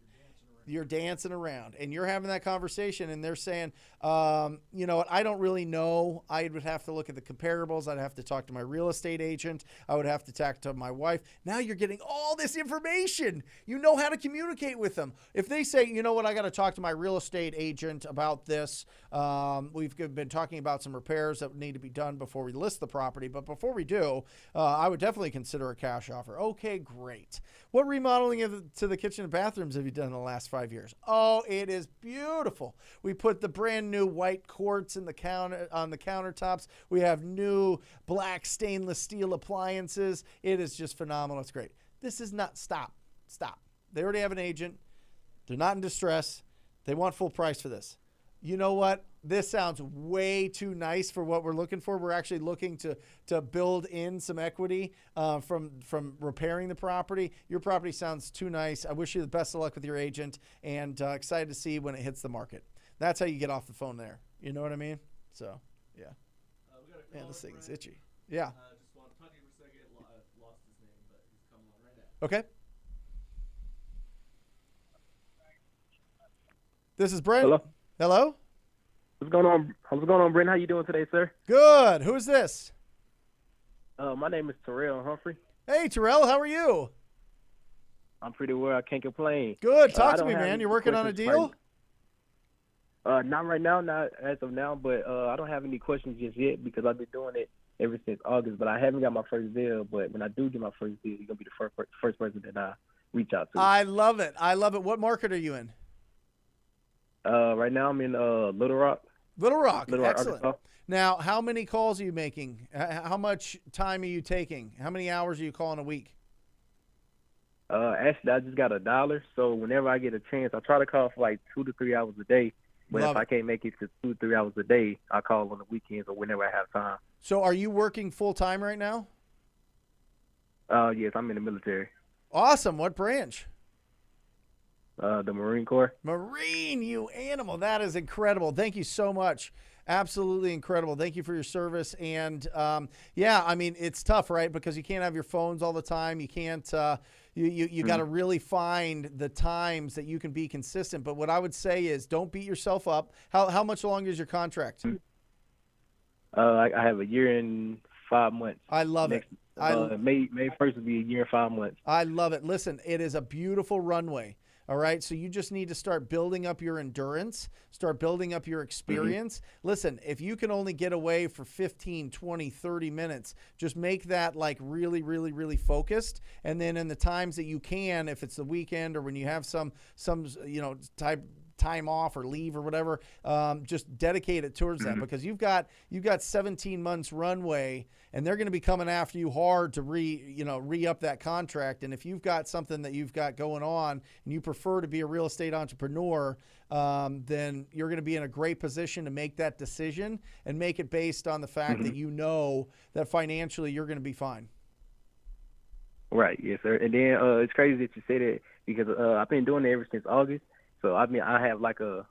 You're dancing around and you're having that conversation, and they're saying, you know what, I don't really know. I would have to look at the comparables. I'd have to talk to my real estate agent. I would have to talk to my wife. Now you're getting all this information. You know how to communicate with them. If they say, you know what, I got to talk to my real estate agent about this. We've been talking about some repairs that need to be done before we list the property. But before we do, I would definitely consider a cash offer. Okay, great. What remodeling to the kitchen and bathrooms have you done in the last 5 years? Oh, it is beautiful. We put the brand new white quartz on the countertops. We have new black stainless steel appliances. It is just phenomenal. It's great. This is not, stop. They already have an agent. They're not in distress. They want full price for this. You know what? This sounds way too nice for what we're looking for. We're actually looking to build in some equity from repairing the property. Your property sounds too nice. I wish you the best of luck with your agent, and excited to see when it hits the market. That's how you get off the phone there. You know what I mean? So, yeah. Man, this thing is itchy. Yeah. Just want to talk to you for a second. Lost his name, but he's coming on right now. Okay. This is Brent. Hello? Hello? What's going on? What's going on, Brent? How you doing today, sir? Good. Who's this? My name is Terrell Humphrey. Hey, Terrell. How are you? I'm pretty well. I can't complain. Good. Talk I to don't me, have man. any You're working on a questions deal? Not right now, not as of now, but I don't have any questions just yet because I've been doing it ever since August. But I haven't got my first deal. But when I do get my first deal, you're gonna be the first person that I reach out to. I love it. I love it. What market are you in? Right now I'm in Little Rock. Little Rock. Excellent. Arkansas. Now, how many calls are you making? How much time are you taking? How many hours are you calling a week? Actually, I just got $1, so whenever I get a chance, I try to call for like 2 to 3 hours a day. But Love if I it. can't make it to 2 to 3 hours a day, I call on the weekends or whenever I have time. So are you working full time right now? Yes, I'm in the military. Awesome. What branch? The Marine Corps. Marine, you animal. That is incredible. Thank you so much. Absolutely incredible. Thank you for your service. And yeah, I mean, it's tough, right? Because you can't have your phones all the time. You can't, you got to really find the times that you can be consistent. But what I would say is don't beat yourself up. How much longer is your contract? I have a year and 5 months. I love it. May 1st will be a year and 5 months. I love it. Listen, it is a beautiful runway. All right. So you just need to start building up your endurance, start building up your experience. Listen, if you can only get away for 15, 20, 30 minutes, just make that like really, really, really focused. And then in the times that you can, if it's the weekend or when you have some, time off or leave or whatever, just dedicate it towards that because you've got 17 months runway and they're going to be coming after you hard to re-up that contract. And if you've got something that you've got going on and you prefer to be a real estate entrepreneur, then you're going to be in a great position to make that decision and make it based on the fact that you know that financially you're going to be fine. Right. Yes, sir. And then it's crazy that you say that because I've been doing it ever since August. So I mean, I have like a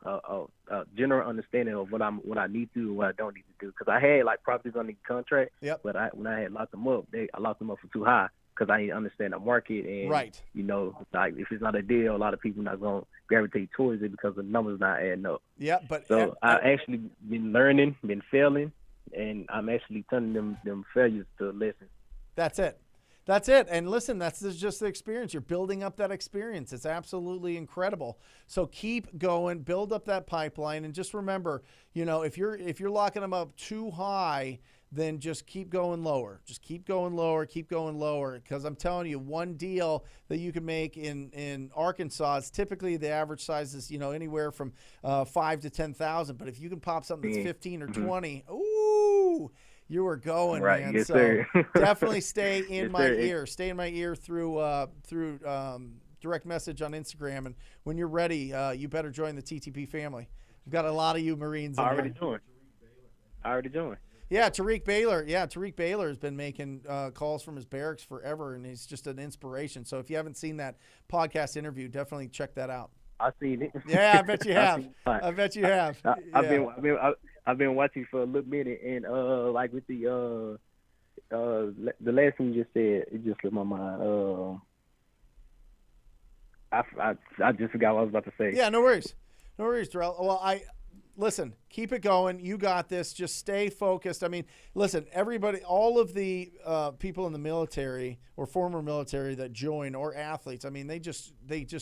general understanding of what I need to and what I don't need to do. Because I had like properties on the contract, but when I had locked them up, I locked them up for too high because I didn't understand the market and right. Like if it's not a deal, a lot of people not gonna gravitate towards it because the numbers not adding up. Yeah, but so I actually been learning, been failing, and I'm actually turning them failures to lessons. That's it. That's it. And listen, that's just the experience. You're building up that experience. It's absolutely incredible. So keep going, build up that pipeline. And just remember, if you're locking them up too high, then just keep going lower. Just keep going lower, keep going lower. Because I'm telling you, one deal that you can make in Arkansas is typically the average size is, anywhere from 5 to 10,000. But if you can pop something that's 15 or 20, ooh, you were going, right. man. Yes, so sir. definitely stay in my sir. ear. Stay in my ear through direct message on Instagram. And when you're ready, you better join the TTP family. We've got a lot of you Marines in I already there. joined. Yeah, Tariq Baylor. Yeah, Tariq Baylor has been making calls from his barracks forever, and he's just an inspiration. So if you haven't seen that podcast interview, definitely check that out. I've seen it. Yeah, I bet you have. I bet you have. I've been watching for a little minute, and like with the last thing you just said, it just slipped my mind. I just forgot what I was about to say. Yeah, no worries, Terrell. Well, listen, keep it going. You got this. Just stay focused. I mean, listen, everybody, all of the people in the military or former military that join or athletes, I mean, they just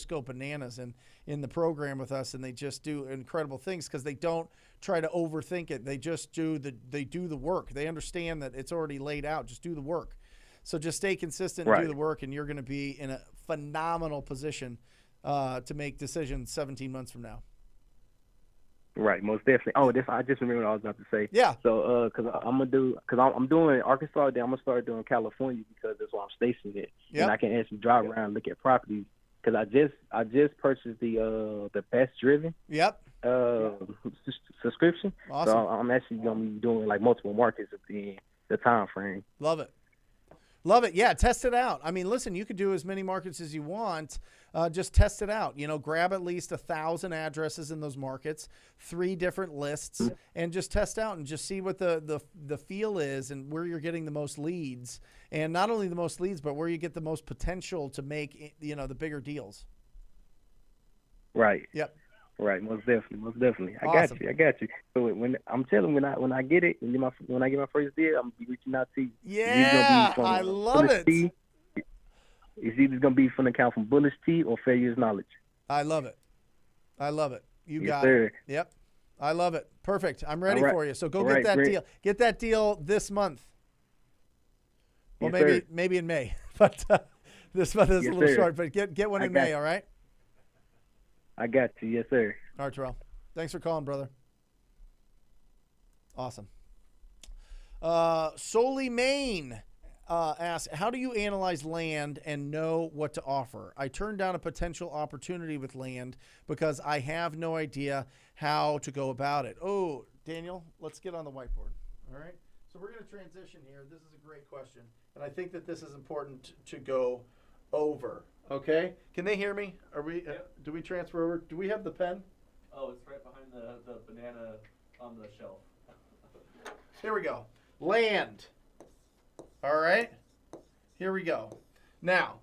go bananas in the program with us, and they just do incredible things because they don't try to overthink it. They just do the work. They understand that it's already laid out. Just do the work. So just stay consistent and do the work, and you're going to be in a phenomenal position to make decisions 17 months from now. Right, most definitely. Oh, I just remembered what I was about to say. Yeah. So, I'm doing Arkansas, then I'm gonna start doing California because that's where I'm stationed at, and I can actually drive around and look at properties. Because I just purchased the Best Driven. Yep. Subscription. Awesome. So I'm actually gonna be doing like multiple markets within the time frame. Love it. Love it. Yeah, test it out. I mean, listen, you could do as many markets as you want. Just test it out. Grab at least 1,000 addresses in those markets, 3 different lists, and just test out and just see what the feel is and where you're getting the most leads. And not only the most leads, but where you get the most potential to make, the bigger deals. Right. Yep. Right, most definitely, most definitely. I Awesome. got you. So when I'm telling when I get it, when I get my first deal, I'm gonna be reaching out to you. Yeah, I love Bullish it. T. It's either gonna be from the account from Bullish Tea or Failure's Knowledge. I love it. I love it. You Yes, got sir. it. Yep. I love it. Perfect. I'm ready All right. for you. So go All get right, that Brent. deal. Get that deal this month. Well, Yes, sir. maybe in May, but this month is Yes, a little sir. short. But get one I in got May. you. All right. I got you. Yes, sir. All right, Terrell. Thanks for calling, brother. Awesome. Solely Maine asks, how do you analyze land and know what to offer? I turned down a potential opportunity with land because I have no idea how to go about it. Oh, Daniel, let's get on the whiteboard. All right. So we're going to transition here. This is a great question. And I think that this is important to go over. Okay. Can they hear me? Are we, do we transfer over? Do we have the pen? Oh, it's right behind the banana on the shelf. Here we go. Land. All right. Here we go. Now,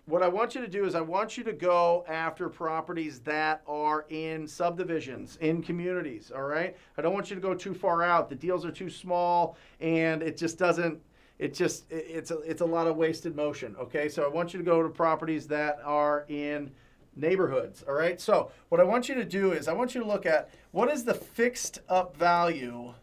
what I want you to do is I want you to go after properties that are in subdivisions, in communities. All right. I don't want you to go too far out. The deals are too small, and it just doesn't. It's a lot of wasted motion. Okay. So I want you to go to properties that are in neighborhoods. All right. So what I want you to do is I want you to look at what is the fixed up value,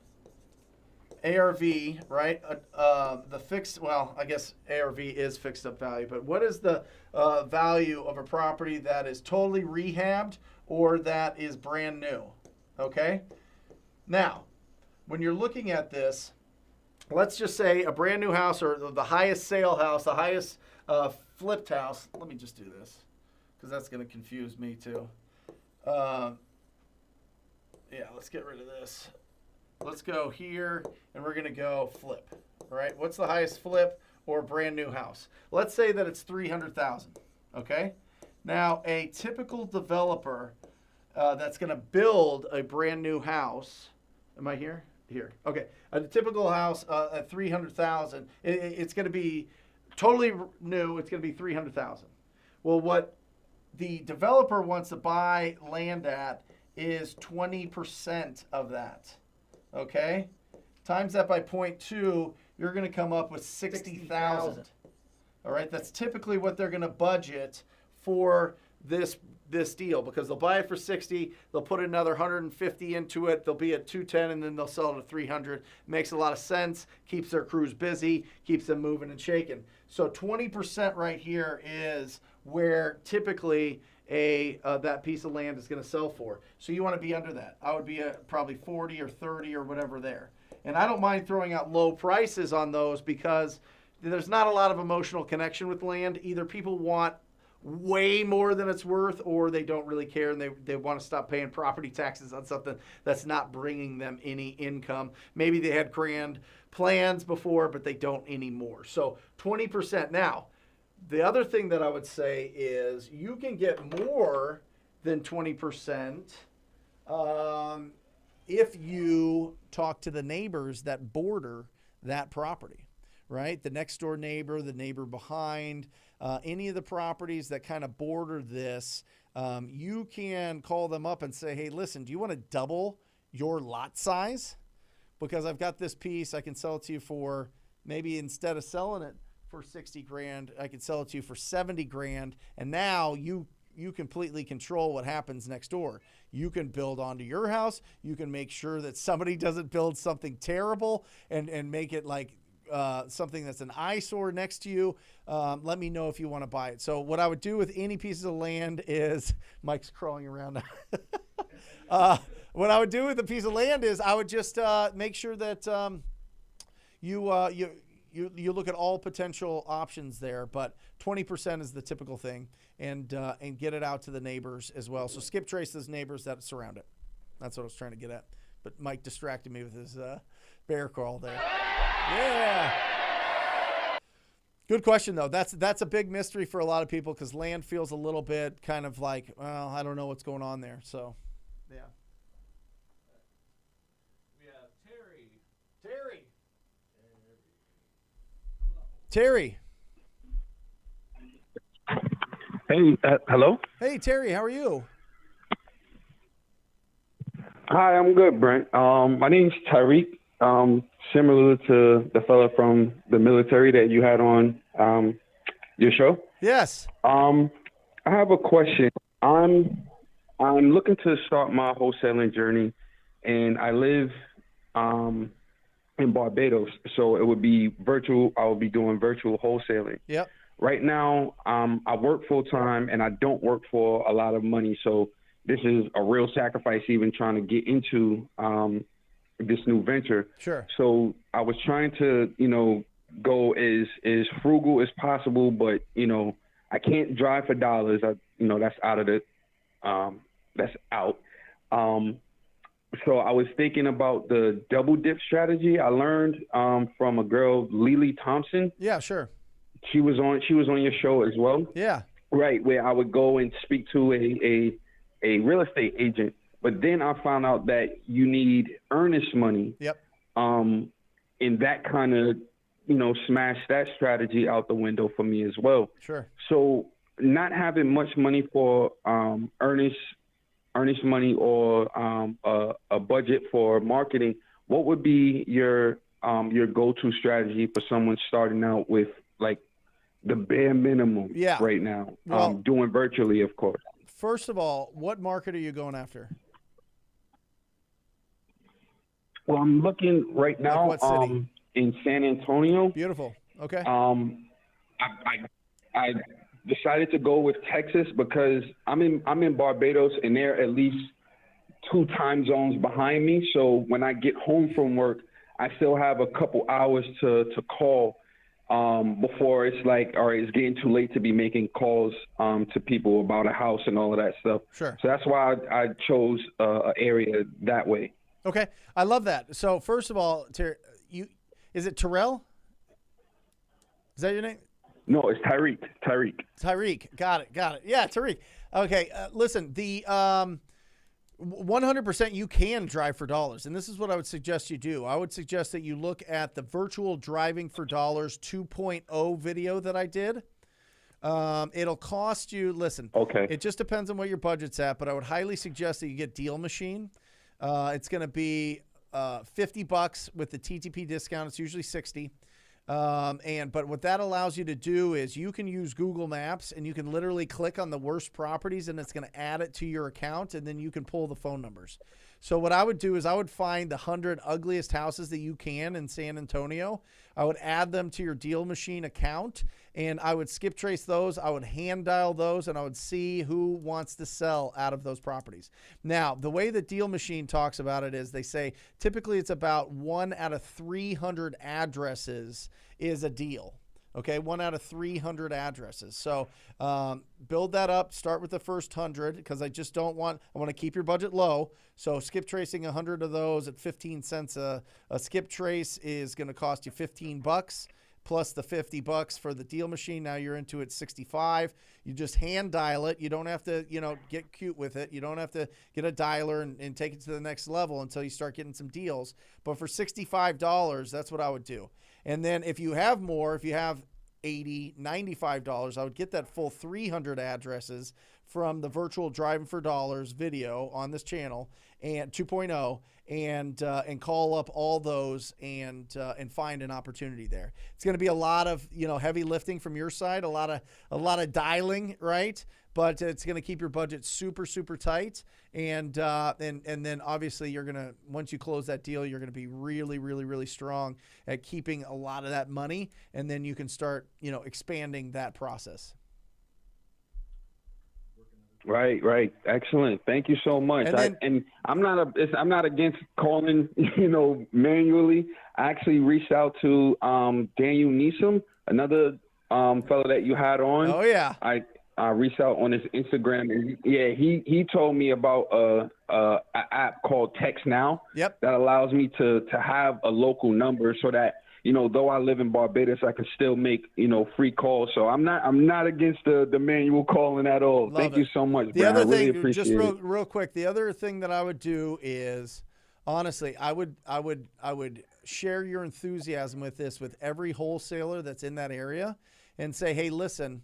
ARV, right? The fixed, well, I guess ARV is fixed up value, but what is the value of a property that is totally rehabbed or that is brand new? Okay. Now, when you're looking at this, let's just say a brand new house or the highest sale house, the highest flipped house. Let me just do this, because that's going to confuse me too. Yeah, let's get rid of this. Let's go here, and we're going to go flip. All right, what's the highest flip or brand new house? Let's say that it's $300,000. Okay. Now, a typical developer that's going to build a brand new house. Am I here? Here. Okay. A typical house at $300,000. It's going to be totally new. It's going to be $300,000. Well, what the developer wants to buy land at is 20% of that. Okay? Times that by 0.2, you're going to come up with 60,000. All right? That's typically what they're going to budget for this deal, because they'll buy it for 60, they'll put another 150 into it, they'll be at 210, and then they'll sell it at 300. Makes a lot of sense, keeps their crews busy, keeps them moving and shaking. So 20% right here is where typically that piece of land is going to sell for. So you want to be under that. I would be at probably 40 or 30 or whatever there. And I don't mind throwing out low prices on those because there's not a lot of emotional connection with land. Either people want way more than it's worth, or they don't really care and they want to stop paying property taxes on something that's not bringing them any income. Maybe they had grand plans before, but they don't anymore. So 20%. Now, the other thing that I would say is you can get more than 20% if you talk to the neighbors that border that property, right? The next door neighbor, the neighbor behind, any of the properties that kind of border this, you can call them up and say, hey, listen, do you want to double your lot size? Because I've got this piece, I can sell it to you for, maybe instead of selling it for 60 grand, I can sell it to you for 70 grand. And now you completely control what happens next door. You can build onto your house. You can make sure that somebody doesn't build something terrible and make it like something that's an eyesore next to you. Let me know if you want to buy it. So what I would do with any pieces of land is, Mike's crawling around now. What I would do with a piece of land is I would just make sure that you look at all potential options there, but 20% is the typical thing, and get it out to the neighbors as well. So skip trace those neighbors that surround it. That's what I was trying to get at. But Mike distracted me with his bear crawl there. Yeah. Good question, though. That's a big mystery for a lot of people because land feels a little bit kind of like, well, I don't know what's going on there. So, yeah. We have Terry. Terry. Hey, hello? Hey, Terry, how are you? Hi, I'm good, Brent. My name's Tyreek. Similar to the fella from the military that you had on your show. Yes. I have a question. I'm looking to start my wholesaling journey, and I live in Barbados, so it would be virtual. I will be doing virtual wholesaling. Yep. Right now, I work full time, and I don't work for a lot of money, so this is a real sacrifice even trying to get into this new venture. Sure. So I was trying to, go as frugal as possible, but I can't drive for dollars. That's out of the, that's out. So I was thinking about the double dip strategy. I learned from a girl, Lily Thompson. Yeah, sure. She was on your show as well. Yeah. Right, where I would go and speak to a real estate agent, but then I found out that you need earnest money. Yep. And that kind of, smashed that strategy out the window for me as well. Sure. So not having much money for earnest money or a budget for marketing, what would be your go-to strategy for someone starting out with like the bare minimum right now, Well, doing virtually, of course? First of all, what market are you going after? Well, I'm looking right now what city? In San Antonio. Beautiful. Okay. I decided to go with Texas because I'm in Barbados and they're at least 2 time zones behind me. So when I get home from work, I still have a couple hours to call before it's like, all right, it's getting too late to be making calls to people about a house and all of that stuff. Sure. So that's why I chose an area that way. Okay. I love that. So first of all, is it Terrell? Is that your name? No, it's Tyreek. Tyreek. Got it. Yeah, Tyreek. Okay. Listen, the 100% you can drive for dollars. And this is what I would suggest you do. I would suggest that you look at the virtual driving for dollars 2.0 video that I did. It'll cost you, listen, okay. It just depends on what your budget's at, but I would highly suggest that you get Deal Machine. It's going to be $50 with the TTP discount. It's usually 60. But what that allows you to do is you can use Google Maps and you can literally click on the worst properties and it's going to add it to your account and then you can pull the phone numbers. So what I would do is I would find the 100 ugliest houses that you can in San Antonio. I would add them to your Deal Machine account and I would skip trace those. I would hand dial those and I would see who wants to sell out of those properties. Now, the way that Deal Machine talks about it is they say typically it's about 1 out of 300 addresses is a deal. Okay, 1 out of 300 addresses. So build that up. Start with the first 100 because I want to keep your budget low. So skip tracing 100 of those at 15 cents a skip trace is going to cost you $15 plus the $50 for the Deal Machine. Now you're into it 65. You just hand dial it. You don't have to, get cute with it. You don't have to get a dialer and take it to the next level until you start getting some deals. But for $65, that's what I would do. And then if you have more, if you have $80, $95, I would get that full 300 addresses from the virtual driving for dollars video on this channel and 2.0 and call up all those and find an opportunity there. It's going to be a lot of, heavy lifting from your side, a lot of dialing, right? But it's going to keep your budget super, super tight. And then obviously you're going to, once you close that deal, you're going to be really, really, really strong at keeping a lot of that money. And then you can start, expanding that process. Right. Excellent. Thank you so much. And I'm not against calling, manually. I actually reached out to Daniel Neeson, another fellow that you had on. Oh yeah. I reached out on his Instagram, and he told me about an app called Text Now. Yep. That allows me to have a local number so that, though I live in Barbados, I can still make, free calls. So I'm not against the manual calling at all. Thank you so much, The Brent. other I really thing, appreciate just it. real quick, the other thing that I would do is, honestly, I would share your enthusiasm with this with every wholesaler that's in that area and say, hey, listen,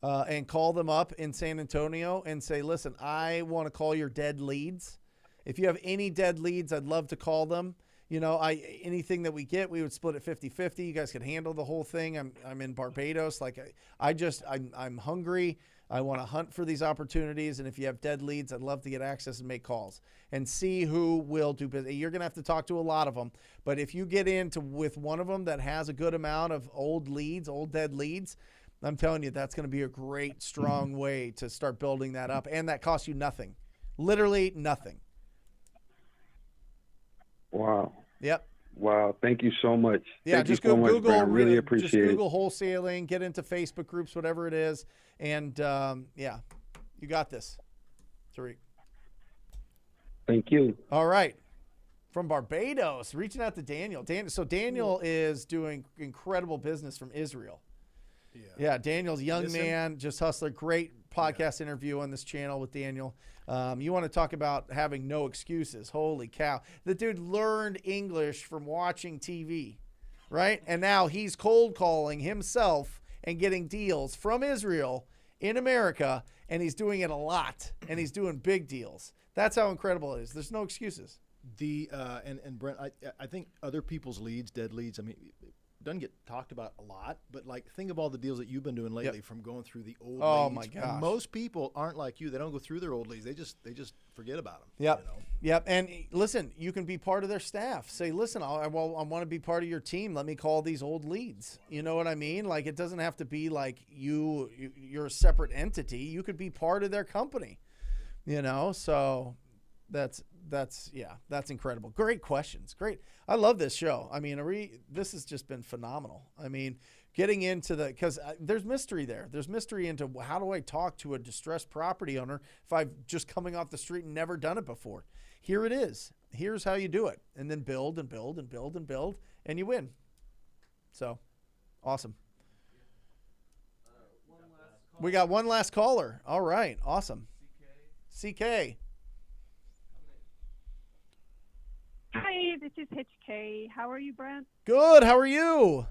and call them up in San Antonio and say, listen, I want to call your dead leads If you have any dead leads, I'd love to call them. You know, anything that we get, we would split it 50-50. You guys could handle the whole thing. I'm in Barbados. Like I'm hungry. I want to hunt for these opportunities. And if you have dead leads, I'd love to get access and make calls and see who will do business. You're going to have to talk to a lot of them. But if you get into with one of them that has a good amount of old leads, old dead leads, I'm telling you, that's going to be a great, strong way to start building that up. And that costs you nothing, literally nothing. Wow. Yep. Wow. Thank you so much. Yeah, Thank just you so go much, Google. Brent. I really appreciate just it. Google wholesaling, get into Facebook groups, whatever it is. And yeah, you got this, Tariq. Thank you. All right. From Barbados, reaching out to Daniel. So Daniel is doing incredible business from Israel. Yeah, Daniel's a young man, just hustler. Great podcast interview on this channel with Daniel. You want to talk about having no excuses. Holy cow. The dude learned English from watching TV, right? And now he's cold calling himself and getting deals from Israel in America, and he's doing it a lot, and he's doing big deals. That's how incredible it is. There's no excuses. And Brent, I think other people's leads, dead leads, I mean, it doesn't get talked about a lot, but like think of all the deals that you've been doing lately from going through the old leads. Oh my gosh. And most people aren't like you. They don't go through their old leads. They just forget about them. Yep. You know? Yep. And listen, you can be part of their staff. Say, listen, I want to be part of your team. Let me call these old leads. You know what I mean? Like it doesn't have to be like you're a separate entity. You could be part of their company, you know? So that's incredible. Great questions. Great. I love this show. I mean, this has just been phenomenal. I mean, getting into because there's mystery there. There's mystery into how do I talk to a distressed property owner if I've just coming off the street and never done it before. Here it is. Here's how you do it. And then build and build and build and build, and you win. So, awesome. We got one last caller. All right. Awesome. CK. Hi, this is HK. How are you, Brent? Good. How are you?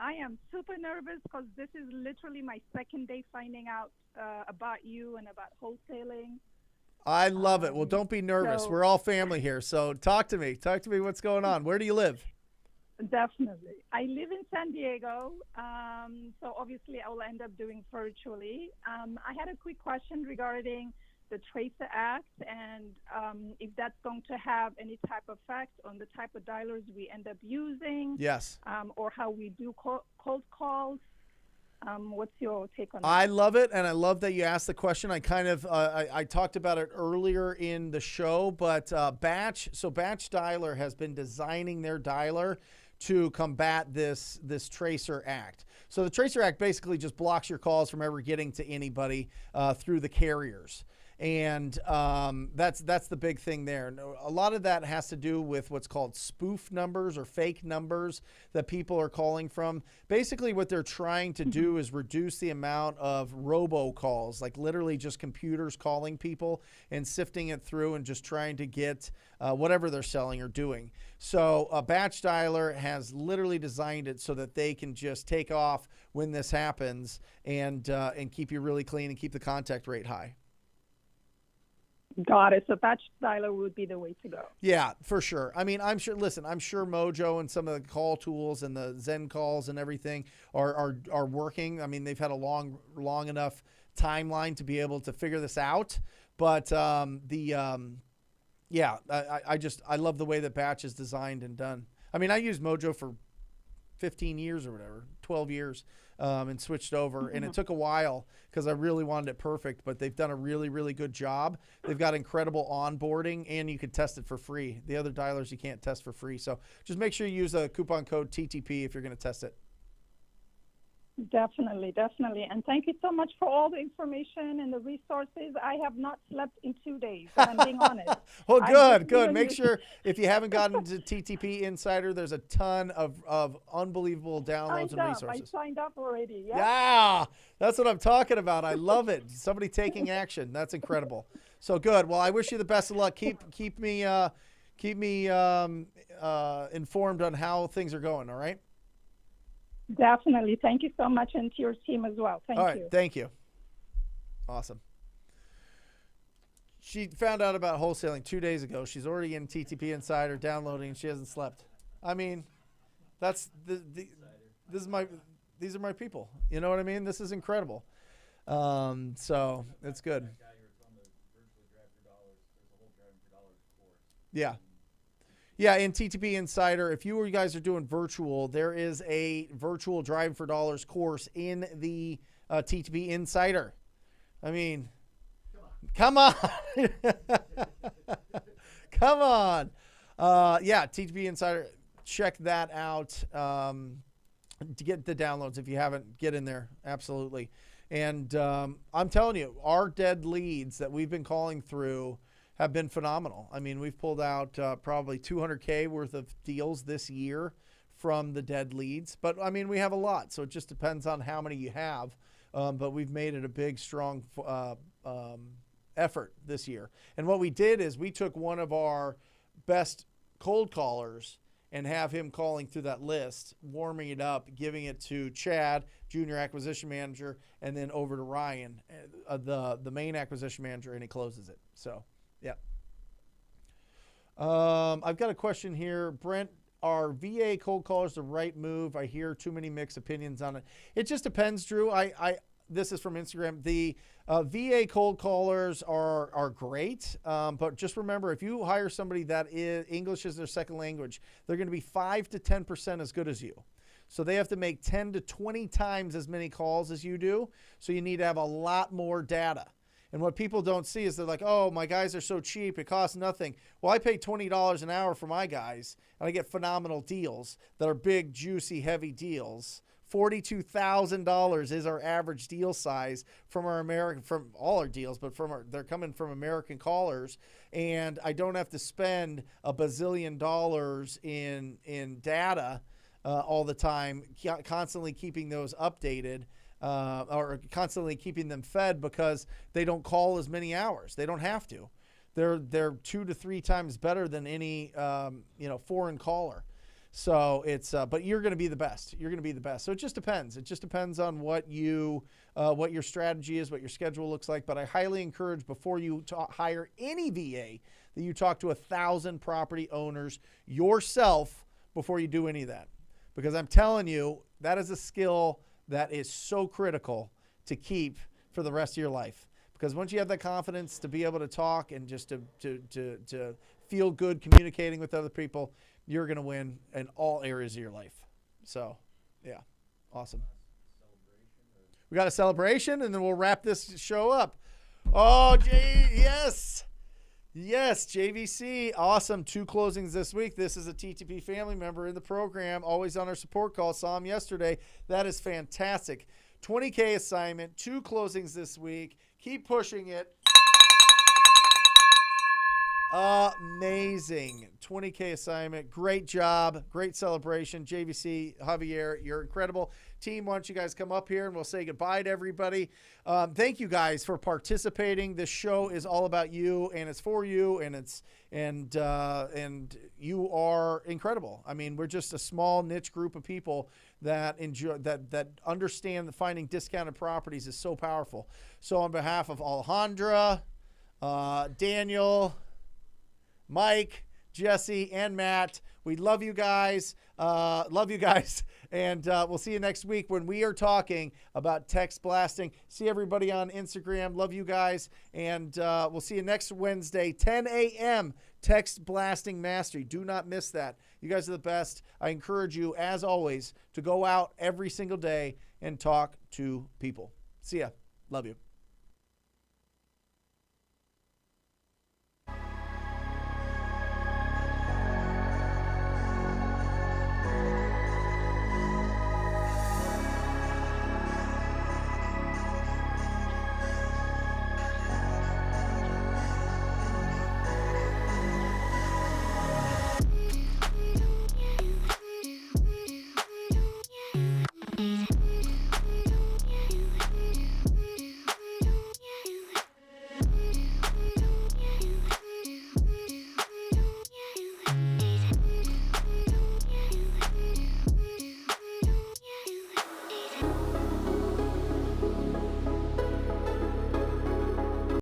I am super nervous because this is literally my second day finding out about you and about wholesaling. I love it. Well, don't be nervous. So, we're all family here. So talk to me. Talk to me. What's going on? Where do you live? Definitely. I live in San Diego, so obviously I will end up doing virtually. I had a quick question regarding the Tracer Act and if that's going to have any type of effect on the type of dialers we end up using. Yes. Or how we do cold calls. What's your take on that? I love it, and I love that you asked the question. I kind of I talked about it earlier in the show, but Batch Dialer has been designing their dialer to combat this Tracer Act. So the Tracer Act basically just blocks your calls from ever getting to anybody through the carriers. And that's the big thing there. A lot of that has to do with what's called spoof numbers or fake numbers that people are calling from. Basically, what they're trying to do is reduce the amount of robocalls, like literally just computers calling people and sifting it through and just trying to get whatever they're selling or doing. So a Batch Dialer has literally designed it so that they can just take off when this happens and keep you really clean and keep the contact rate high. Got it. So Batch Dialer would be the way to go. Yeah, for sure. I mean, I'm sure Mojo and some of the call tools and the Zen calls and everything are working. I mean, they've had a long enough timeline to be able to figure this out. But I love the way that Batch is designed and done. I mean, I used Mojo for 15 years or whatever, 12 years, and switched over. And it took a while because I really wanted it perfect, but they've done a really, really good job. They've got incredible onboarding, and you can test it for free. The other dialers you can't test for free. So just make sure you use a coupon code TTP if you're going to test it. Definitely. And thank you so much for all the information and the resources. I have not slept in 2 days, I'm being honest. Well, good. Make sure if you haven't gotten to TTP Insider, there's a ton of unbelievable downloads and resources. I signed up already. Yeah, that's what I'm talking about. I love it. Somebody taking action. That's incredible. So good. Well, I wish you the best of luck. Keep me informed on how things are going. All right. Definitely. Thank you so much, and to your team as well. Thank you. Thank you. Awesome. She found out about wholesaling 2 days ago. She's already in TTP Insider downloading, and she hasn't slept. I mean, that's these are my people. You know what I mean? This is incredible. So it's good. Yeah. Yeah, in TTP Insider, if you guys are doing virtual, there is a virtual Driving for Dollars course in the TTP Insider. I mean, come on. Come on. Yeah, TTP Insider, check that out to get the downloads. If you haven't, get in there. Absolutely. And I'm telling you, our dead leads that we've been calling through have been phenomenal. I mean, we've pulled out probably $200K worth of deals this year from the dead leads. But, I mean, we have a lot, so it just depends on how many you have. But we've made it a big, strong effort this year. And what we did is we took one of our best cold callers and have him calling through that list, warming it up, giving it to Chad, junior acquisition manager, and then over to Ryan, the main acquisition manager, and he closes it. So, yeah. I've got a question here. Brent, are VA cold callers the right move? I hear too many mixed opinions on it. It just depends, Drew. This is from Instagram. The VA cold callers are great, but just remember, if you hire somebody that English is their second language, they're going to be 5 to 10% as good as you. So they have to make 10 to 20 times as many calls as you do. So you need to have a lot more data. And what people don't see is they're like, oh, my guys are so cheap, it costs nothing. Well, I pay $20 an hour for my guys, and I get phenomenal deals that are big, juicy, heavy deals. $42,000 is our average deal size from all our deals, but they're coming from American callers, and I don't have to spend $1 bazillion in data all the time, constantly keeping those updated. Or constantly keeping them fed because they don't call as many hours. They don't have to. They're 2 to 3 times better than any foreign caller. So it's but you're going to be the best. You're going to be the best. So it just depends. It just depends on what your strategy is, what your schedule looks like. But I highly encourage before you hire any VA that you talk to 1,000 property owners yourself before you do any of that, because I'm telling you that is a skill that is so critical to keep for the rest of your life. Because once you have that confidence to be able to talk and just to feel good communicating with other people, you're going to win in all areas of your life. So, yeah, awesome. We got a celebration, and then we'll wrap this show up. Oh, yes. Yes, JVC, awesome. 2 closings this week. This is a TTP family member in the program, always on our support call. Saw him yesterday. That is fantastic. 20K assignment, 2 closings this week. Keep pushing it. Amazing. 20K assignment. Great job. Great celebration. JVC, Javier, you're incredible. Team, why don't you guys come up here and we'll say goodbye to everybody. Thank you guys for participating. This show is all about you, and it's for you, and you are incredible. I mean, we're just a small niche group of people that enjoy that understand that finding discounted properties is so powerful. So on behalf of Alejandra, Daniel, Mike, Jesse, and Matt, we love you guys. And we'll see you next week when we are talking about text blasting. See everybody on Instagram. Love you guys. And we'll see you next Wednesday, 10 a.m. Text Blasting Mastery. Do not miss that. You guys are the best. I encourage you, as always, to go out every single day and talk to people. See ya. Love you.